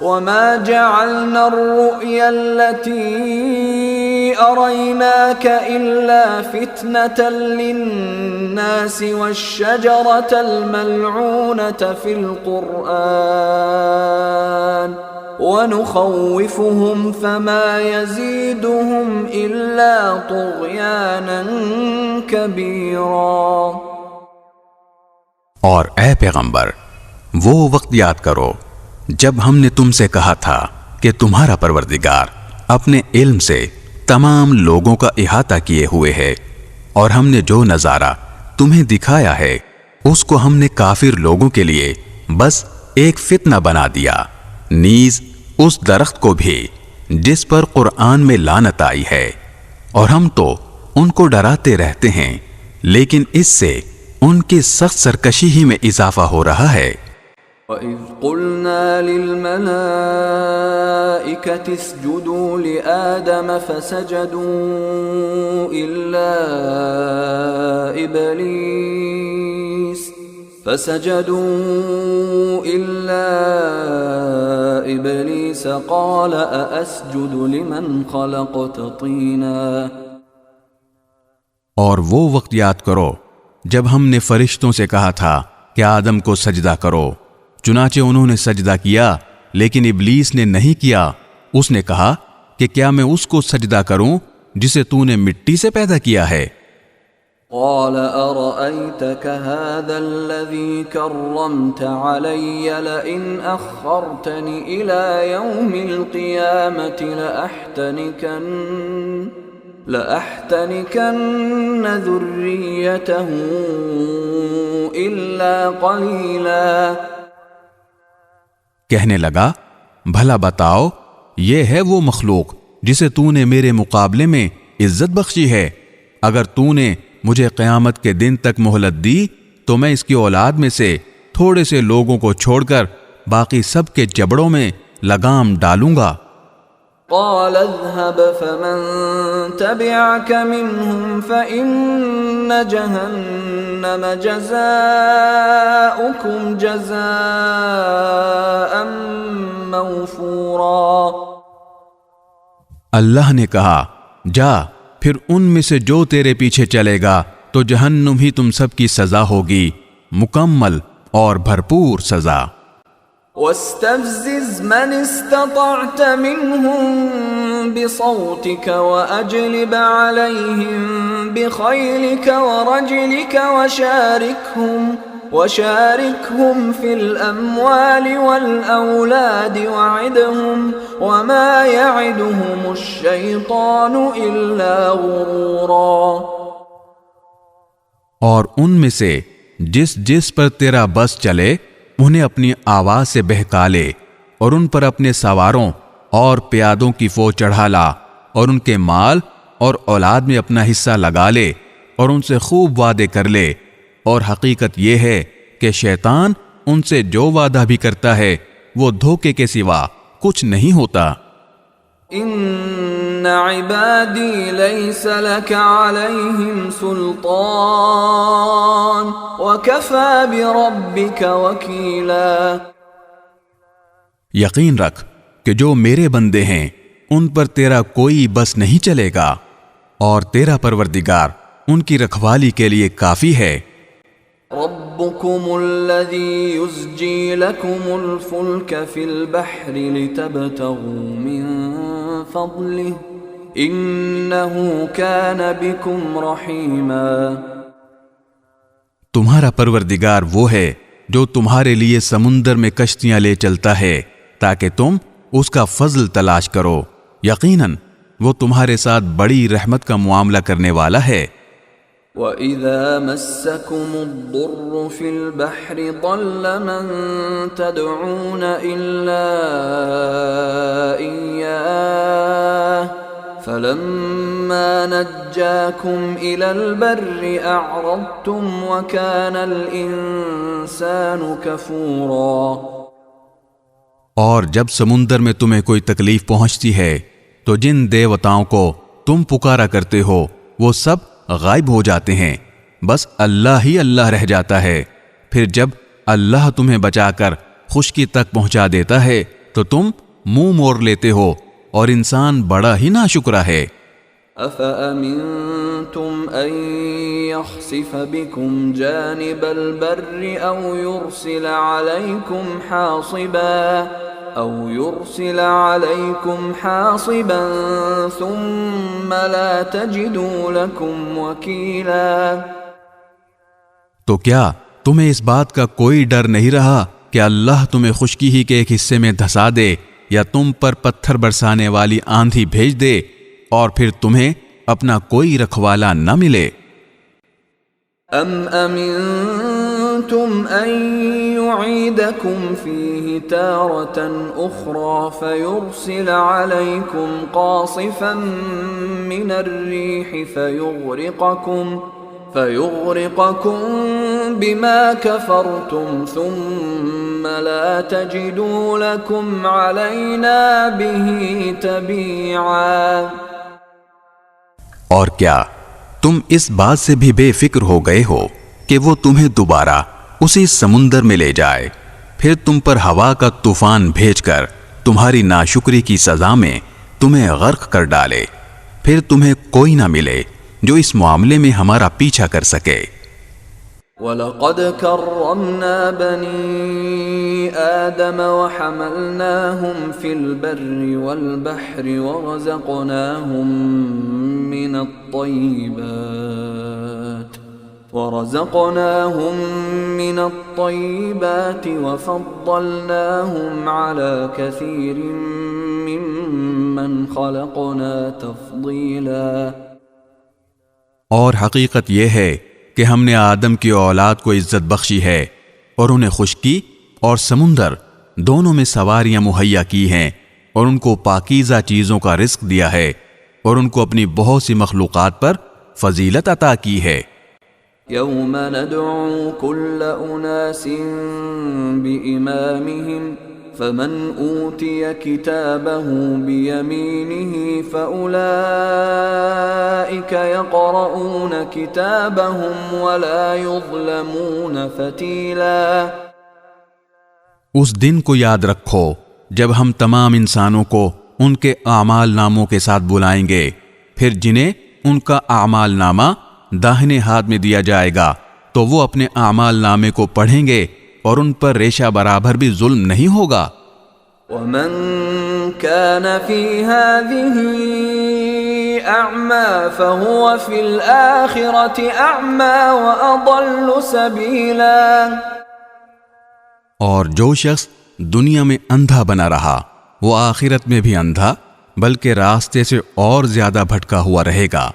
وَمَا جَعَلْنَا الرُّؤْيَا الَّتِي أَرَيْنَاكَ إِلَّا فِتْنَةً لِلنَّاسِ وَالشَّجَرَةَ الْمَلْعُونَةَ فِي الْقُرْآنِ وَنُخَوِّفُهُمْ فَمَا يَزِيدُهُمْ إِلَّا طُغْيَانًا كَبِيرًا۔ اور اے پیغمبر وہ وقت یاد کرو جب ہم نے تم سے کہا تھا کہ تمہارا پروردگار اپنے علم سے تمام لوگوں کا احاطہ کیے ہوئے ہے، اور ہم نے جو نظارہ تمہیں دکھایا ہے اس کو ہم نے کافر لوگوں کے لیے بس ایک فتنہ بنا دیا، نیز اس درخت کو بھی جس پر قرآن میں لعنت آئی ہے، اور ہم تو ان کو ڈراتے رہتے ہیں، لیکن اس سے ان کی سخت سرکشی ہی میں اضافہ ہو رہا ہے۔ وَإِذْ قُلْنَا لِلْمَلَائِكَةِ اسْجُدُوا لِآدَمَ فَسَجَدُوا إِلَّا إِبْلِيسَ قَالَ أَأَسْجُدُ لِمَنْ خَلَقْتَ طِينًا۔ اور وہ وقت یاد کرو جب ہم نے فرشتوں سے کہا تھا کہ آدم کو سجدہ کرو، چنانچہ انہوں نے سجدہ کیا، لیکن ابلیس نے نہیں کیا۔ اس نے کہا کہ کیا میں اس کو سجدہ کروں جسے تو نے مٹی سے پیدا کیا ہے؟ قال أرأيتك هذا الذي كرمت علي لئن أخرتني إلى يوم القيامة لأحتنكن ذريته إلا قليلا۔ کہنے لگا بھلا بتاؤ، یہ ہے وہ مخلوق جسے تو نے میرے مقابلے میں عزت بخشی ہے؟ اگر تو نے مجھے قیامت کے دن تک مہلت دی تو میں اس کی اولاد میں سے تھوڑے سے لوگوں کو چھوڑ کر باقی سب کے جبڑوں میں لگام ڈالوں گا۔ قال اذهب فمن تبعك منهم فإن جهنم جزاؤكم جزاء موفورا۔ اللہ نے کہا جا، پھر ان میں سے جو تیرے پیچھے چلے گا تو جہنم ہی تم سب کی سزا ہوگی، مکمل اور بھرپور سزا۔ واستفزز من استطعت منهم بصوتك وأجلب عليهم بخيلك ورجلك وشاركهم في الأموال والأولاد وعدهم وما يعدهم الشيطان إلا غرورا۔ اور ان میں سے جس پر تیرا بس چلے انہیں اپنی آواز سے بہکا لے، اور ان پر اپنے سواروں اور پیادوں کی فوج چڑھا لا، اور ان کے مال اور اولاد میں اپنا حصہ لگا لے، اور ان سے خوب وعدے کر لے، اور حقیقت یہ ہے کہ شیطان ان سے جو وعدہ بھی کرتا ہے وہ دھوکے کے سوا کچھ نہیں ہوتا۔ ان عبادی لیس لک علیہم سلطان وکفی بربک وکیلا۔ یقین رکھ کہ جو میرے بندے ہیں ان پر تیرا کوئی بس نہیں چلے گا، اور تیرا پروردگار ان کی رکھوالی کے لیے کافی ہے۔ ربکم الذی یزجی لکم الفلک فی البحر لتبتغوا من فضلہ انہ کان بکم رحیما۔ تمہارا پروردگار وہ ہے جو تمہارے لیے سمندر میں کشتیاں لے چلتا ہے تاکہ تم اس کا فضل تلاش کرو، یقیناً وہ تمہارے ساتھ بڑی رحمت کا معاملہ کرنے والا ہے۔ وَإِذَا مَسَّكُمُ الضُّرُّ فِي الْبَحْرِ ضَلَّ مَن تَدْعُونَ إِلَّا إِيَّاهُ فَلَمَّا نَجَّاكُمْ إِلَى الْبَرِّ أَعْرَضْتُمْ وَكَانَ الْإِنسَانُ كَفُورًا۔ اور جب سمندر میں تمہیں کوئی تکلیف پہنچتی ہے تو جن دیوتاؤں کو تم پکارا کرتے ہو وہ سب غائب ہو جاتے ہیں، بس اللہ ہی اللہ رہ جاتا ہے۔ پھر جب اللہ تمہیں بچا کر خشکی تک پہنچا دیتا ہے تو تم منہ موڑ لیتے ہو، اور انسان بڑا ہی ناشکرا ہے۔ أَفَأَمِنْتُمْ أَنْ يَخْسِفَ بِكُمْ جَانِبَ الْبَرِّ أَوْ يُرْسِلَ عَلَيْكُمْ حَاصِبًا ثُمَّ لَا تَجِدُوا لَكُمْ وَكِيلًا۔ تو کیا تمہیں اس بات کا کوئی ڈر نہیں رہا کہ اللہ تمہیں خشکی ہی کے ایک حصے میں دھسا دے یا تم پر پتھر برسانے والی آندھی بھیج دے اور پھر تمہیں اپنا کوئی رکھوالا نہ ملے؟ ام امنتم ان يعيدكم فيه تارة اخرى فيرسل عليكم قاصفا من الريح فيغرقكم بما كفرتم ثم لا تجدوا لكم علينا به تبيعا۔ اور کیا تم اس بات سے بھی بے فکر ہو گئے ہو کہ وہ تمہیں دوبارہ اسی سمندر میں لے جائے، پھر تم پر ہوا کا طوفان بھیج کر تمہاری ناشکری کی سزا میں تمہیں غرق کر ڈالے، پھر تمہیں کوئی نہ ملے جو اس معاملے میں ہمارا پیچھا کر سکے۔ وَلَقَدْ كَرَّمْنَا بَنِي آدَمَ وَحَمَلْنَاهُمْ فِي الْبَرِّ وَالْبَحْرِ ورزقناهم من الطيبات وفضلناهم على كثير ممن خلقنا تفضيلا۔ اور حقیقت یہ ہے کہ ہم نے آدم کی اولاد کو عزت بخشی ہے اور انہیں خشکی اور سمندر دونوں میں سواریاں مہیا کی ہیں، اور ان کو پاکیزہ چیزوں کا رزق دیا ہے، اور ان کو اپنی بہت سی مخلوقات پر فضیلت عطا کی ہے۔ یوم ندعو کل اناس بإمامهم فمن اوتی کتابه بیمینه فأولئک یقرؤون کتابهم ولا یظلمون فتیلا۔ اس دن کو یاد رکھو جب ہم تمام انسانوں کو ان کے اعمال ناموں کے ساتھ بلائیں گے، پھر جنہیں ان کا اعمال نامہ داہنے ہاتھ میں دیا جائے گا تو وہ اپنے اعمال نامے کو پڑھیں گے اور ان پر ریشہ برابر بھی ظلم نہیں ہوگا۔ ومن كان في هذه أعمى فهو في الآخرة أعمى وأضل سبيلا۔ اور جو شخص دنیا میں اندھا بنا رہا وہ آخرت میں بھی اندھا بلکہ راستے سے اور زیادہ بھٹکا ہوا رہے گا۔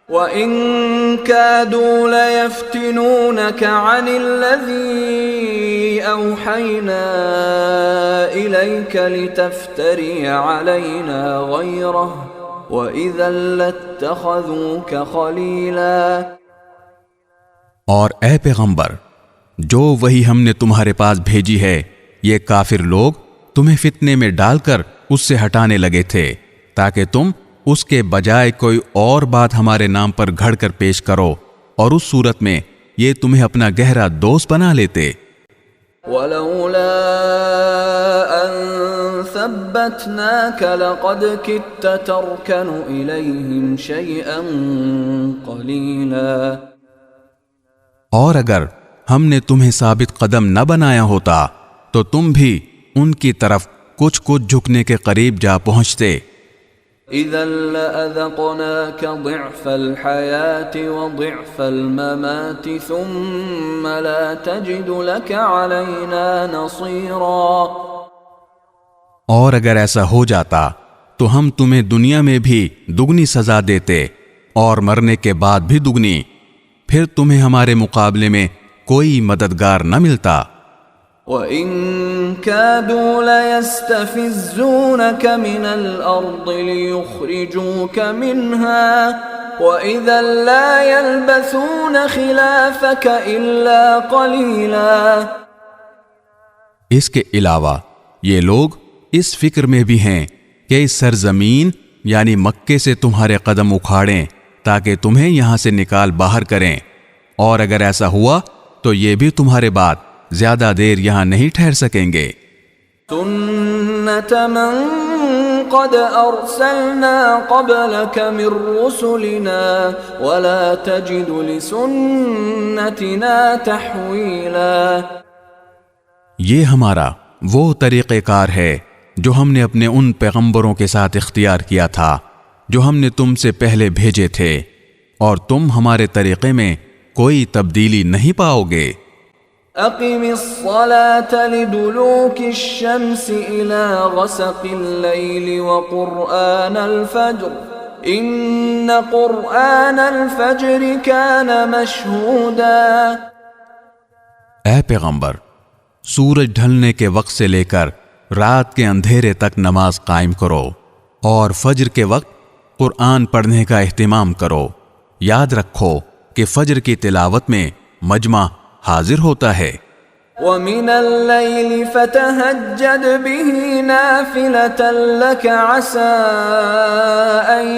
وَإِن كَادُوا لَيَفْتِنُونَكَ عَنِ الَّذِي أَوْحَيْنَا إِلَيْكَ لِتَفْتَرِيَ عَلَيْنَا غَيْرَهُ وَإِذًا لَاتَّخَذُوكَ خَلِيلًا۔ اور اے پیغمبر، جو وہی ہم نے تمہارے پاس بھیجی ہے یہ کافر لوگ تمہیں فتنے میں ڈال کر اس سے ہٹانے لگے تھے تاکہ تم اس کے بجائے کوئی اور بات ہمارے نام پر گھڑ کر پیش کرو، اور اس صورت میں یہ تمہیں اپنا گہرا دوست بنا لیتے۔ وَلَوْلَا أَن ثَبَّتْنَاكَ لَقَدْ كِدتَّ تَرْكَنُ إِلَيْهِمْ شَيْئًا قَلِيلًا۔ اور اگر ہم نے تمہیں ثابت قدم نہ بنایا ہوتا تو تم بھی ان کی طرف کچھ جھکنے کے قریب جا پہنچتے۔ إِذًا لَأَذَقْنَاكَ ضِعْفَ الْحَيَاةِ وَضِعْفَ الْمَمَاتِ ثُمَّ لَا تَجِدُ لَكَ عَلَيْنَا نَصِيرًا۔ اور اگر ایسا ہو جاتا تو ہم تمہیں دنیا میں بھی دگنی سزا دیتے اور مرنے کے بعد بھی دگنی، پھر تمہیں ہمارے مقابلے میں کوئی مددگار نہ ملتا۔ وَإِن كَادُوا لَيَسْتَفِزُّونَكَ مِنَ الْأَرْضِ لِيُخْرِجُوكَ مِنْهَا وَإِذًا لَا يَلْبَثُونَ خِلَافَكَ إِلَّا قَلِيلًا۔ اس کے علاوہ یہ لوگ اس فکر میں بھی ہیں کہ اس سرزمین یعنی مکے سے تمہارے قدم اکھاڑیں تاکہ تمہیں یہاں سے نکال باہر کریں، اور اگر ایسا ہوا تو یہ بھی تمہارے بعد زیادہ دیر یہاں نہیں ٹھہر سکیں گے۔ سُنَّةَ مَن قَدْ أَرْسَلْنَا قَبْلَكَ مِن رُّسُلِنَا وَلَا تَجِدُ لِسُنَّتِنَا تَحْوِيلًا۔ یہ ہمارا وہ طریقہ کار ہے جو ہم نے اپنے ان پیغمبروں کے ساتھ اختیار کیا تھا جو ہم نے تم سے پہلے بھیجے تھے، اور تم ہمارے طریقے میں کوئی تبدیلی نہیں پاؤ گے۔ أقم الصلاة لدلوك الشمس إلى غسق الليل وقرآن الفجر إن قرآن الفجر كان مشهودا۔ اے پیغمبر، سورج ڈھلنے کے وقت سے لے کر رات کے اندھیرے تک نماز قائم کرو اور فجر کے وقت قرآن پڑھنے کا اہتمام کرو۔ یاد رکھو کہ فجر کی تلاوت میں مجمع حاضر ہوتا ہے۔ وَمِنَ اللَّيْلِ فَتَهَجَّدْ بِهِ نَافِلَةً لَكَ عَسَىٰ أَن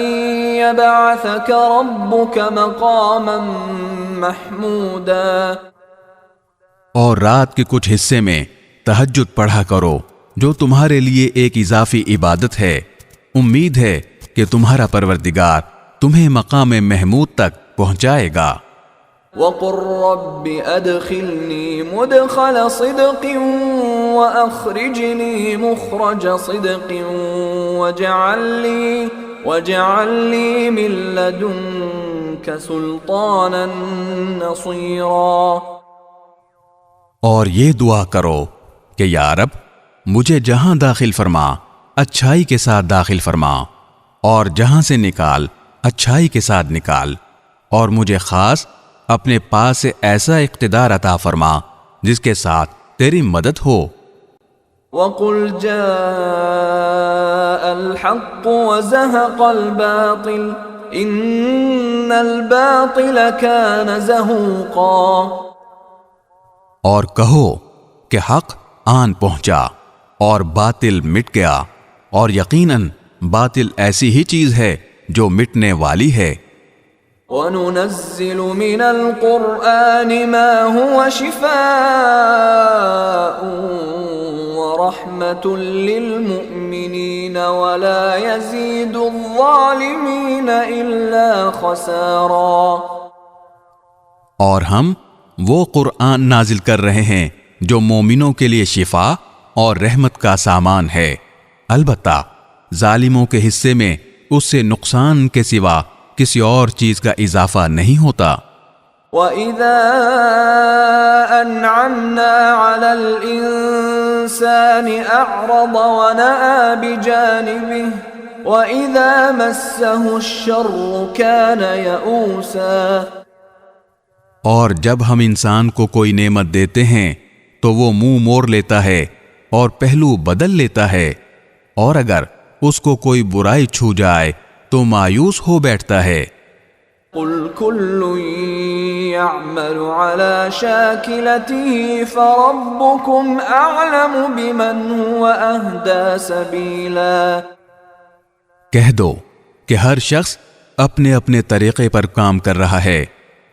يَبْعَثَكَ رَبُّكَ مَقَامًا مَحْمُودًا۔ اور رات کے کچھ حصے میں تہجد پڑھا کرو جو تمہارے لیے ایک اضافی عبادت ہے۔ امید ہے کہ تمہارا پروردگار تمہیں مقام محمود تک پہنچائے گا۔ وَقُلْ رَبِّ أَدْخِلْنِي مُدْخَلَ صِدْقٍ وَأَخْرِجْنِي مُخْرَجَ صِدْقٍ وَاجْعَلْ لِي مِن لَّدُنكَ سُلْطَانًا نَّصِيرًا۔ اور یہ دعا کرو کہ یا رب مجھے جہاں داخل فرما اچھائی کے ساتھ داخل فرما، اور جہاں سے نکال اچھائی کے ساتھ نکال، اور مجھے خاص اپنے پاس سے ایسا اقتدار عطا فرما جس کے ساتھ تیری مدد ہو۔ وَقُلْ جَاءَ الْحَقُّ وَزَهَقَ الْبَاطِلُ إِنَّ الْبَاطِلَ كَانَ زَهُوقًا۔ اور کہو کہ حق آن پہنچا اور باطل مٹ گیا، اور یقیناً باطل ایسی ہی چیز ہے جو مٹنے والی ہے۔ وَنُنَزِّلُ مِنَ الْقُرْآنِ مَا هُوَ شِفَاءٌ وَرَحْمَةٌ لِّلْمُؤْمِنِينَ وَلَا يَزِيدُ الظَّالِمِينَ إِلَّا خَسَارًا۔ اور ہم وہ قرآن نازل کر رہے ہیں جو مومنوں کے لیے شفا اور رحمت کا سامان ہے، البتہ ظالموں کے حصے میں اس سے نقصان کے سوا کسی اور چیز کا اضافہ نہیں ہوتا۔ وَإِذَا أَنْعَمْنَا عَلَى الْإِنسَانِ أَعْرَضَ وَنَأَىٰ بِجَانِبِهِ وَإِذَا مَسَّهُ الشَّرُّ كَانَ يَئُوسًا۔ اور جب ہم انسان کو کوئی نعمت دیتے ہیں تو وہ منہ موڑ لیتا ہے اور پہلو بدل لیتا ہے، اور اگر اس کو کوئی برائی چھو جائے تو مایوس ہو بیٹھتا ہے۔ قُلْ كُلٌّ يَعْمَلُ عَلَى شَاكِلَتِهِ فَرَبُّكُمْ أَعْلَمُ بِمَنْ هُوَ أَهْدَىٰ سَبِيلًا۔ کہہ دو کہ ہر شخص اپنے اپنے طریقے پر کام کر رہا ہے،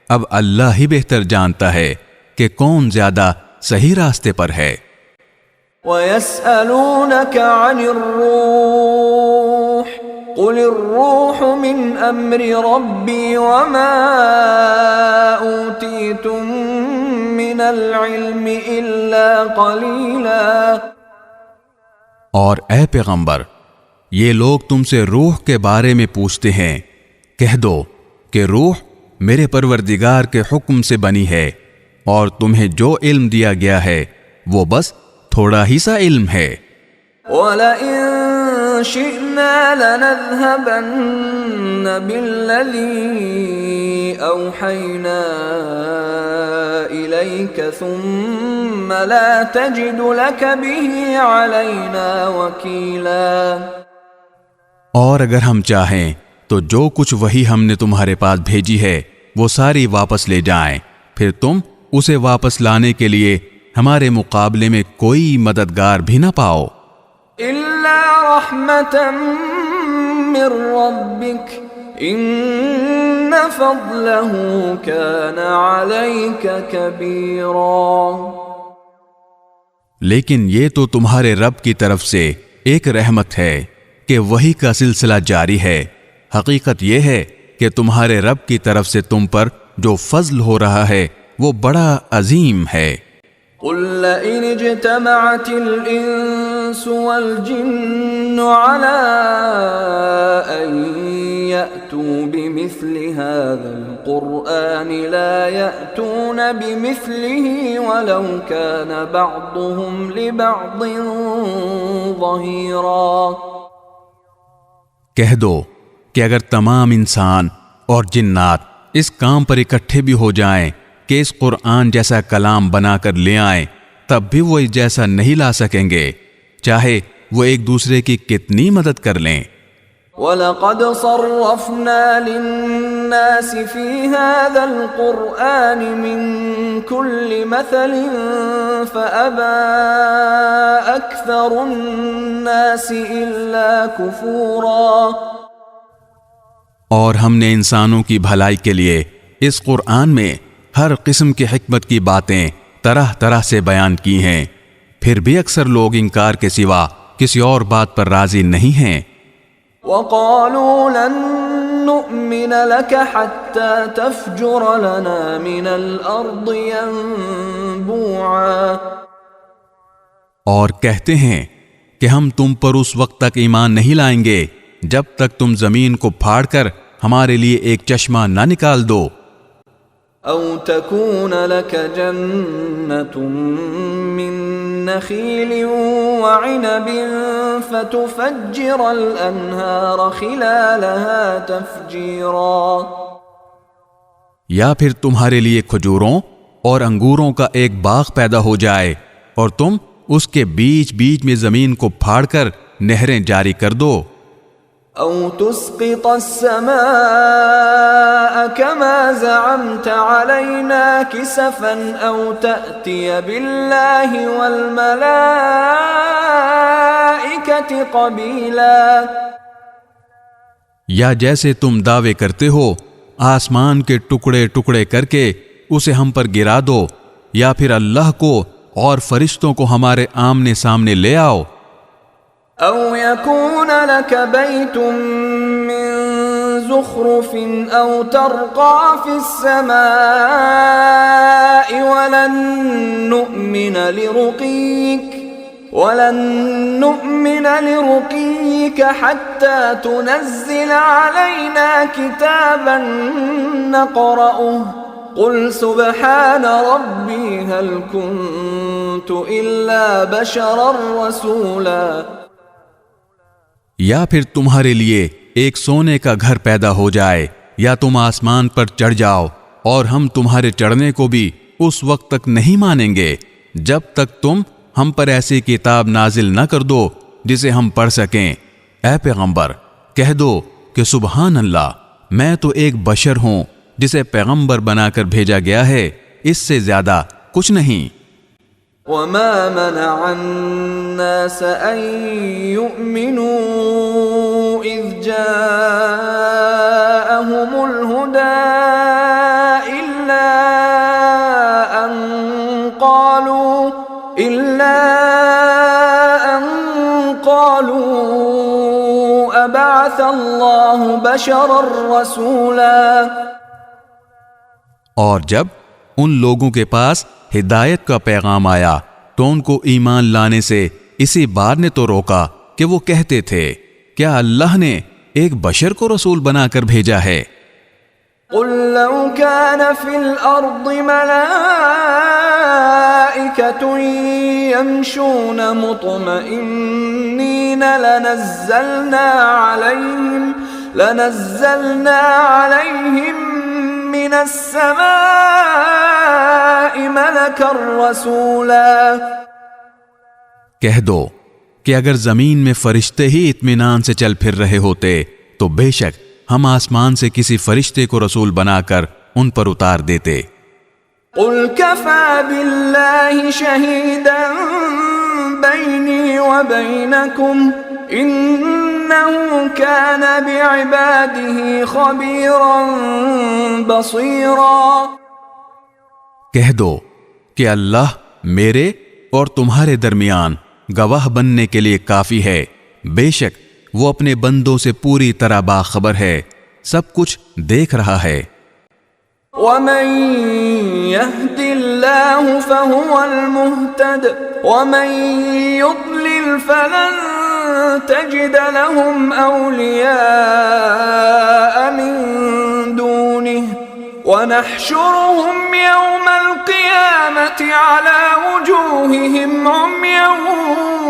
اب اللہ ہی بہتر جانتا ہے کہ کون زیادہ صحیح راستے پر ہے۔ وَيَسْأَلُونَكَ عَنِ الرُّوحِ قُلِ الرُّوحُ مِنْ أَمْرِ رَبِّي وَمَا أُوتِيتُم مِّنَ الْعِلْمِ إِلَّا قَلِيلًا۔ اور اے پیغمبر، یہ لوگ تم سے روح کے بارے میں پوچھتے ہیں، کہہ دو کہ روح میرے پروردگار کے حکم سے بنی ہے، اور تمہیں جو علم دیا گیا ہے وہ بس تھوڑا ہی سا علم ہے۔ وَلَئِن شِئْنَا لَنَذْهَبَنَّ بِالَّذِي أَوْحَيْنَا إِلَيْكَ ثُمَّ لَا تَجِدُ لَكَ بِهِ عَلَيْنَا وَكِيلًا۔ اور اگر ہم چاہیں تو جو کچھ وحی ہم نے تمہارے پاس بھیجی ہے وہ ساری واپس لے جائیں، پھر تم اسے واپس لانے کے لیے ہمارے مقابلے میں کوئی مددگار بھی نہ پاؤ۔ إِلَّا رَحْمَةً مِّن رَّبِّكَ إِنَّ فَضْلَهُ كَانَ عَلَيْكَ كَبِيرًا۔ لیکن یہ تو تمہارے رب کی طرف سے ایک رحمت ہے کہ وحی کا سلسلہ جاری ہے۔ حقیقت یہ ہے کہ تمہارے رب کی طرف سے تم پر جو فضل ہو رہا ہے وہ بڑا عظیم ہے۔ قُلْ لَئِنِ اجْتَمَعَتِ الْإِنسُ وَالْجِنُّ عَلَىٰ أَن يأتوا بمثل هذا القرآن لا يأتون بمثله ولو كان بعضهم لبعض ظهيرا۔ کہہ دو کہ اگر تمام انسان اور جنات اس کام پر اکٹھے بھی ہو جائیں کہ اس قرآن جیسا کلام بنا کر لے آئیں، تب بھی وہ اس جیسا نہیں لا سکیں گے، چاہے وہ ایک دوسرے کی کتنی مدد کر لیں۔ وَلَقَدْ صَرَّفْنَا لِلنَّاسِ فِي هَذَا الْقُرْآنِ مِنْ كُلِّ مَثَلٍ فَأَبَى أَكْثَرُ النَّاسِ إِلَّا كُفُورًا۔ اور ہم نے انسانوں کی بھلائی کے لیے اس قرآن میں ہر قسم کی حکمت کی باتیں طرح طرح سے بیان کی ہیں، پھر بھی اکثر لوگ انکار کے سوا کسی اور بات پر راضی نہیں ہیں۔ وَقَالُوا لَن نُّؤْمِنَ لَكَ حَتَّى تَفْجُرَ لَنَا مِنَ الْأَرْضِ يَنبُوعًا۔ اور کہتے ہیں کہ ہم تم پر اس وقت تک ایمان نہیں لائیں گے جب تک تم زمین کو پھاڑ کر ہمارے لیے ایک چشمہ نہ نکال دو۔ أَوْ تَكُونَ لَكَ جَنَّةٌ مِّن نَخِيلٍ وَعِنَبٍ فَتُفَجِّرَ الْأَنْهَارَ خِلَالَهَا تَفْجِيرًا۔ یا پھر تمہارے لیے کھجوروں اور انگوروں کا ایک باغ پیدا ہو جائے اور تم اس کے بیچ بیچ میں زمین کو پھاڑ کر نہریں جاری کر دو۔ أَوْ تُسْقِطَ السَّمَاءَ كَمَا زَعَمْتَ عَلَيْنَا كِسَفًا أَوْ تَأْتِيَ بِاللَّهِ وَالْمَلَائِكَةِ قَبِيلًا۔ یا جیسے تم دعوے کرتے ہو آسمان کے ٹکڑے ٹکڑے کر کے اسے ہم پر گرا دو، یا پھر اللہ کو اور فرشتوں کو ہمارے آمنے سامنے لے آؤ۔ أَوْ يَكُونَ لَكَ بَيْتٌ مِّن زُخْرُفٍ أَوْ تَرْقَىٰ فِي السَّمَاءِ وَلَن نُّؤْمِنَ لِرُقِيِّكَ حَتَّىٰ تُنَزِّلَ عَلَيْنَا كِتَابًا نَّقْرَؤُهُ قُلْ سُبْحَانَ رَبِّي هَلْ كُنتُ إِلَّا بَشَرًا رَّسُولًا۔ یا پھر تمہارے لیے ایک سونے کا گھر پیدا ہو جائے، یا تم آسمان پر چڑھ جاؤ اور ہم تمہارے چڑھنے کو بھی اس وقت تک نہیں مانیں گے جب تک تم ہم پر ایسی کتاب نازل نہ کر دو جسے ہم پڑھ سکیں۔ اے پیغمبر کہہ دو کہ سبحان اللہ، میں تو ایک بشر ہوں جسے پیغمبر بنا کر بھیجا گیا ہے، اس سے زیادہ کچھ نہیں۔ وَمَا مَنَعَ النَّاسَ أَن يُؤْمِنُوا إِذْ جَاءَهُمُ الْهُدَىٰ إِلَّا أَن قَالُوا أَبَعَثَ اللَّهُ بَشَرًا رَّسُولًا۔ اور جب ان لوگوں کے پاس ہدایت کا پیغام آیا تو ان کو ایمان لانے سے اسی بات نے تو روکا کہ وہ کہتے تھے کیا اللہ نے ایک بشر کو رسول بنا کر بھیجا ہے؟ قُل لَّوْ كَانَ فِي الْأَرْضِ مَلَائِكَةٌ يَمْشُونَ مُطْمَئِنِّينَ لَنَزَّلْنَا عَلَيْهِم مِّنَ السَّمَاءِ مَلَكًا رَّسُولًا۔ کہہ دو کہ اگر زمین میں فرشتے ہی اطمینان سے چل پھر رہے ہوتے تو بے شک ہم آسمان سے کسی فرشتے کو رسول بنا کر ان پر اتار دیتے۔ قُلْ كَفَى بِاللَّهِ شَهِيدًا بَيْنِي وَبَيْنَكُمْ إِنَّهُ كَانَ بِعِبَادِهِ خَبِيرًا بَصِيرًا۔ کہہ دو کہ اللہ میرے اور تمہارے درمیان گواہ بننے کے لیے کافی ہے، بے شک وہ اپنے بندوں سے پوری طرح باخبر ہے، سب کچھ دیکھ رہا ہے۔ وَمَن يَهْدِ اللَّهُ فَهُوَ الْمُهْتَدِ وَمَن يُضْلِلْ فَلَن تَجِدَ لَهُمْ أَوْلِيَاءَ ونحشرهم يوم القيامة على وجوههم عميا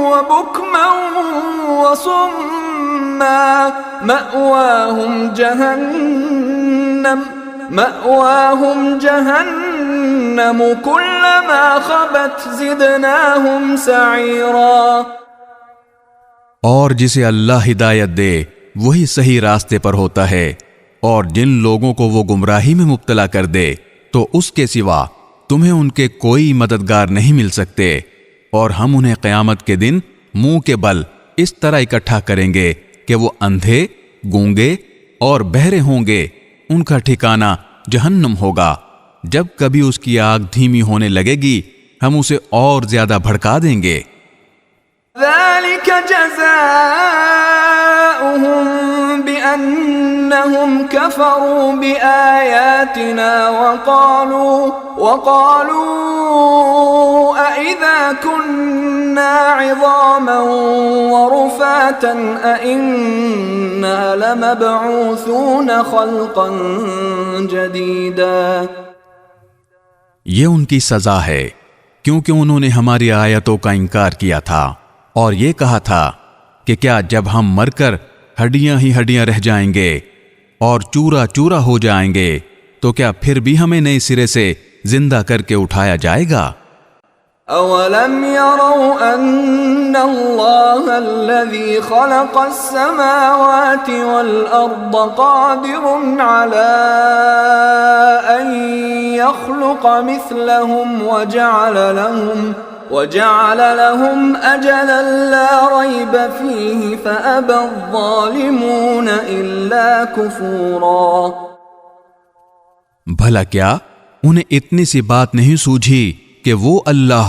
وبكما وصما مأواهم جهنم كلما خبت زدناهم سعيرا۔ اور جسے اللہ ہدایت دے وہی صحیح راستے پر ہوتا ہے، اور جن لوگوں کو وہ گمراہی میں مبتلا کر دے تو اس کے سوا تمہیں ان کے کوئی مددگار نہیں مل سکتے، اور ہم انہیں قیامت کے دن منہ کے بل اس طرح اکٹھا کریں گے کہ وہ اندھے، گونگے اور بہرے ہوں گے۔ ان کا ٹھکانہ جہنم ہوگا۔ جب کبھی اس کی آگ دھیمی ہونے لگے گی ہم اسے اور زیادہ بھڑکا دیں گے۔ ذلك جزاؤهم بأنهم كفروا بآياتنا وقالوا أئذا كنا عظاما ورفاتا أئنا لمبعوثون خلقا جديدا۔ یہ ان کی سزا ہے کیونکہ انہوں نے ہماری آیتوں کا انکار کیا تھا اور یہ کہا تھا کہ کیا جب ہم مر کر ہڈیاں ہی ہڈیاں رہ جائیں گے اور چورا چورا ہو جائیں گے تو کیا پھر بھی ہمیں نئے سرے سے زندہ کر کے اٹھایا جائے گا؟ أَوَلَمْ يَرَوْا أَنَّ اللَّهَ الَّذِي خَلَقَ السَّمَاوَاتِ وَالْأَرْضَ قَادِرٌ عَلَىٰ أَن يَخْلُقَ مِثْلَهُمْ وَجَعَلَ لَهُمْ أَجَلًا لَا رَيْبَ فِيهِ فَأَبَى الظَّالِمُونَ إِلَّا كُفُورًا۔ بھلا کیا انہیں اتنی سی بات نہیں سوجھی کہ وہ اللہ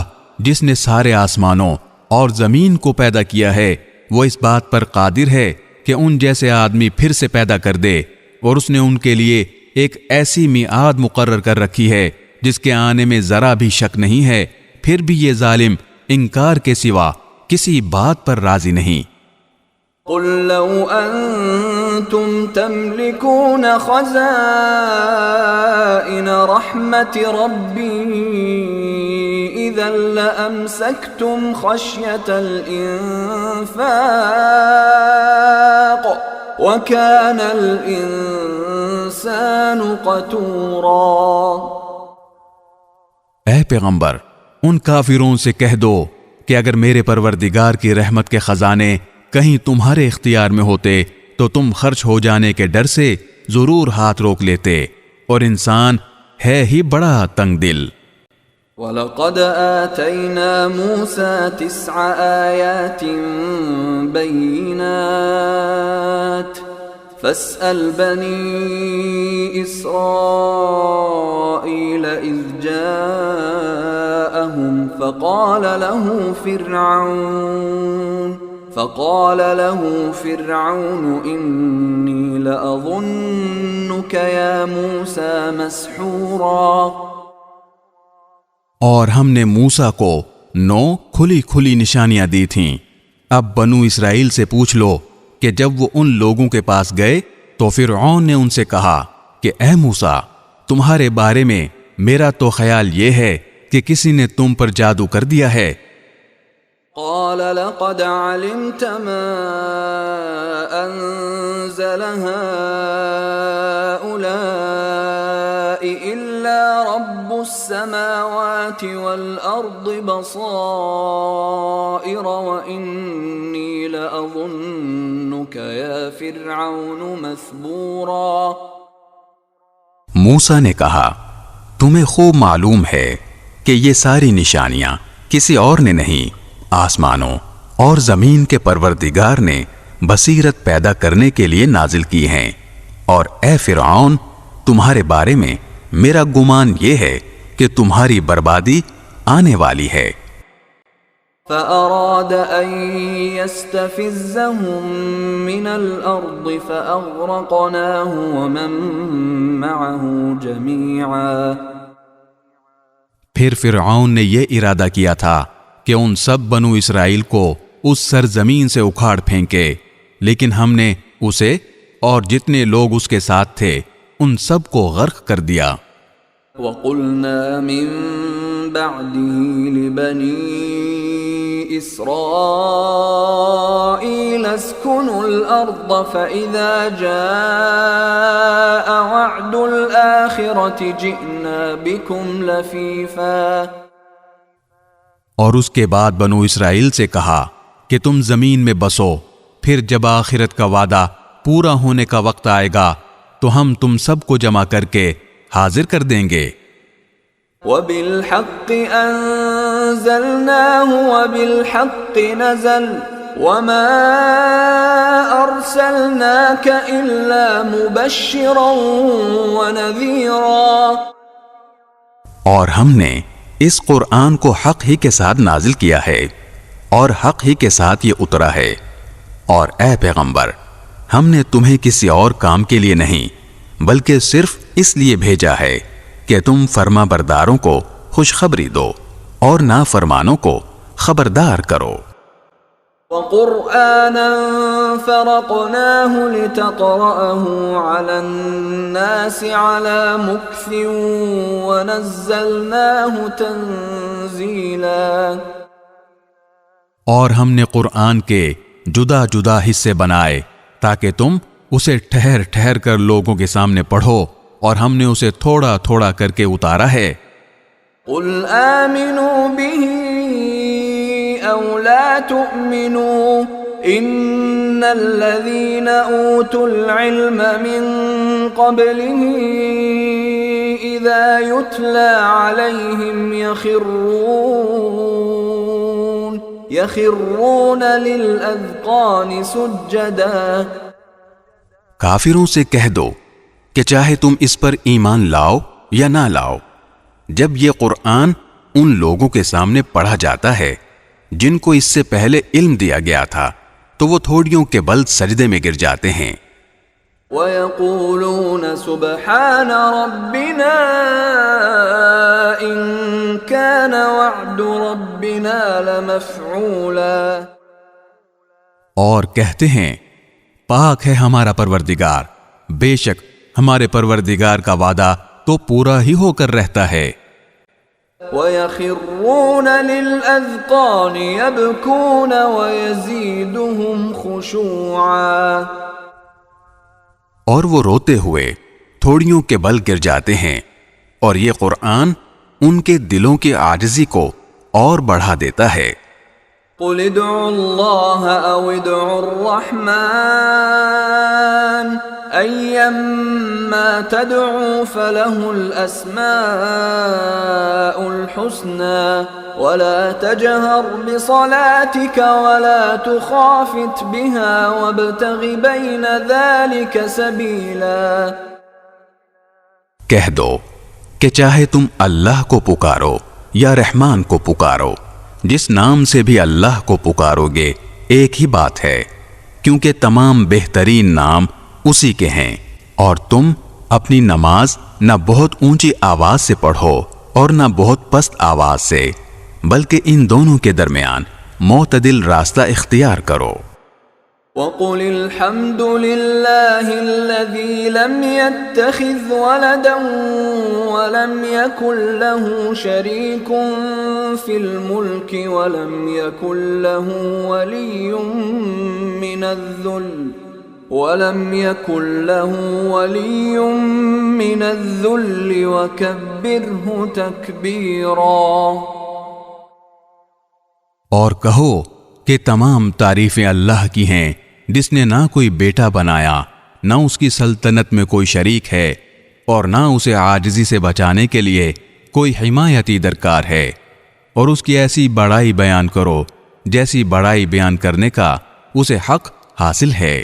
جس نے سارے آسمانوں اور زمین کو پیدا کیا ہے وہ اس بات پر قادر ہے کہ ان جیسے آدمی پھر سے پیدا کر دے، اور اس نے ان کے لیے ایک ایسی میعاد مقرر کر رکھی ہے جس کے آنے میں ذرا بھی شک نہیں ہے، پھر بھی یہ ظالم انکار کے سوا کسی بات پر راضی نہیں۔ قل لو أنتم تملكون خزائن رحمة ربي إذا لأمسكتم خشية الإنفاق وكان الإنسان قتورا۔ اے پیغمبر ان کافروں سے کہہ دو کہ اگر میرے پروردگار کی رحمت کے خزانے کہیں تمہارے اختیار میں ہوتے تو تم خرچ ہو جانے کے ڈر سے ضرور ہاتھ روک لیتے، اور انسان ہے ہی بڑا تنگ دل۔ وَلَقَدْ آتَيْنَا مُوسَى 9 آيَاتٍ بَيِّنَاتٍ فَاسْأَلْ بَنِي إِسْرَائِيلَ إِذْ جَاءَهُمْ فقال له فرعون إني لأظنك يا موسى مسحورا۔ اور ہم نے موسیٰ کو 9 کھلی کھلی نشانیاں دی تھیں۔ اب بنو اسرائیل سے پوچھ لو کہ جب وہ ان لوگوں کے پاس گئے تو فرعون نے ان سے کہا کہ اے موسیٰ تمہارے بارے میں میرا تو خیال یہ ہے کہ کسی نے تم پر جادو کر دیا ہے۔ قال لقد علمت ما أنزل هؤلاء إلا رب السماوات والأرض بصائر وإني لأظنك يا فرعون مثبورا۔ موسیٰ نے کہا تمہیں خوب معلوم ہے کہ یہ ساری نشانیاں کسی اور نے نہیں، آسمانوں اور زمین کے پروردگار نے بصیرت پیدا کرنے کے لیے نازل کی ہیں، اور اے فرعون تمہارے بارے میں میرا گمان یہ ہے کہ تمہاری بربادی آنے والی ہے۔ فأراد أن يستفزهم من الأرض فأغرقناه ومن معه جميعا۔ پھر فرعون نے یہ ارادہ کیا تھا کہ ان سب بنو اسرائیل کو اس سرزمین سے اکھاڑ پھینکے، لیکن ہم نے اسے اور جتنے لوگ اس کے ساتھ تھے ان سب کو غرق کر دیا۔ وَقُلْنَا مِن بَعْدِهِ لِبَنِي إِسْرَائِيلَ اسْكُنُوا الْأَرْضَ فَإِذَا جَاءَ وَعْدُ الْآخِرَةِ جِئْنَا بِكُمْ لَفِيفًا۔ اور اس کے بعد بنو اسرائیل سے کہا کہ تم زمین میں بسو، پھر جب آخرت کا وعدہ پورا ہونے کا وقت آئے گا تو ہم تم سب کو جمع کر کے حاضر کر دیں گے۔ وَبِالْحَقِّ أَنزَلْنَاهُ وَبِالْحَقِّ نَزَلَ وَمَا أَرْسَلْنَاكَ إِلَّا مُبَشِّرًا وَنَذِيرًا۔ اور ہم نے اس قرآن کو حق ہی کے ساتھ نازل کیا ہے اور حق ہی کے ساتھ یہ اترا ہے، اور اے پیغمبر ہم نے تمہیں کسی اور کام کے لیے نہیں بلکہ صرف اس لیے بھیجا ہے کہ تم فرما برداروں کو خوشخبری دو اور نافرمانوں کو خبردار کرو۔ وَقُرْآنًا فَرَقْنَاهُ لِتَقْرَأَهُ عَلَى النَّاسِ عَلَى مُكْثٍ وَنَزَّلْنَاهُ تَنزِيلًا۔ اور ہم نے قرآن کے جدا جدا حصے بنائے تاکہ تم اسے ٹھہر ٹھہر کر لوگوں کے سامنے پڑھو، اور ہم نے اسے تھوڑا تھوڑا کر کے اتارا ہے۔ قُلْ آمِنُوا بِهِ أَوْ لَا تُؤْمِنُوا إِنَّ الَّذِينَ أُوتُوا الْعِلْمَ مِنْ قَبْلِهِ إِذَا يُتْلَى عَلَيْهِمْ يَخِرُّونَ لِلْأَذْقَانِ سُجَّدًا۔ کافروں سے کہہ دو کہ چاہے تم اس پر ایمان لاؤ یا نہ لاؤ، جب یہ قرآن ان لوگوں کے سامنے پڑھا جاتا ہے جن کو اس سے پہلے علم دیا گیا تھا تو وہ تھوڑیوں کے بل سجدے میں گر جاتے ہیں۔ وَيَقُولُونَ سُبْحَانَ رَبِّنَا إِن كَانَ وَعْدُ رَبِّنَا لَمَفْعُولًا۔ اور کہتے ہیں پاک ہے ہمارا پروردگار، بے شک ہمارے پروردگار کا وعدہ تو پورا ہی ہو کر رہتا ہے۔ وَيَخِرُّونَ لِلْأَذْقَانِ يَبْكُونَ وَيَزِيدُهُمْ خُشُوعًا۔ اور وہ روتے ہوئے تھوڑیوں کے بل گر جاتے ہیں، اور یہ قرآن ان کے دلوں کی عاجزی کو اور بڑھا دیتا ہے۔ قُلِ ادْعُوا اللَّهَ أَوِ ادْعُوا الرَّحْمَٰنَ أَيَّمَّا تَدْعُوا فَلَهُ الْأَسْمَاءُ الْحُسْنَى وَلَا تَجْهَرْ بِصَلَاتِكَ وَلَا تُخَافِتْ بِهَا وَابْتَغِ بَيْنَ ذَلِكَ سَبِيلًا۔ کہہ دو کہ چاہے تم اللہ کو پکارو یا رحمان کو پکارو، جس نام سے بھی اللہ کو پکارو گے ایک ہی بات ہے، کیونکہ تمام بہترین نام اسی کے ہیں۔ اور تم اپنی نماز نہ بہت اونچی آواز سے پڑھو اور نہ بہت پست آواز سے، بلکہ ان دونوں کے درمیان معتدل راستہ اختیار کرو۔ وَقُلِ الْحَمْدُ لِلَّهِ الَّذِي لَمْ يَتَّخِذْ وَلَدًا وَلَمْ يَكُنْ لَهُ شَرِيكٌ فِي الْمُلْكِ وَلَمْ يَكُنْ لَهُ وَلِيٌّ مِّنَ الذُّلِّ وَكَبِّرْهُ تَكْبِيرًا۔ اور کہو کہ تمام تعریفیں اللہ کی ہیں، جس نے نہ کوئی بیٹا بنایا، نہ اس کی سلطنت میں کوئی شریک ہے، اور نہ اسے عاجزی سے بچانے کے لیے کوئی حمایتی درکار ہے، اور اس کی ایسی بڑائی بیان کرو جیسی بڑائی بیان کرنے کا اسے حق حاصل ہے۔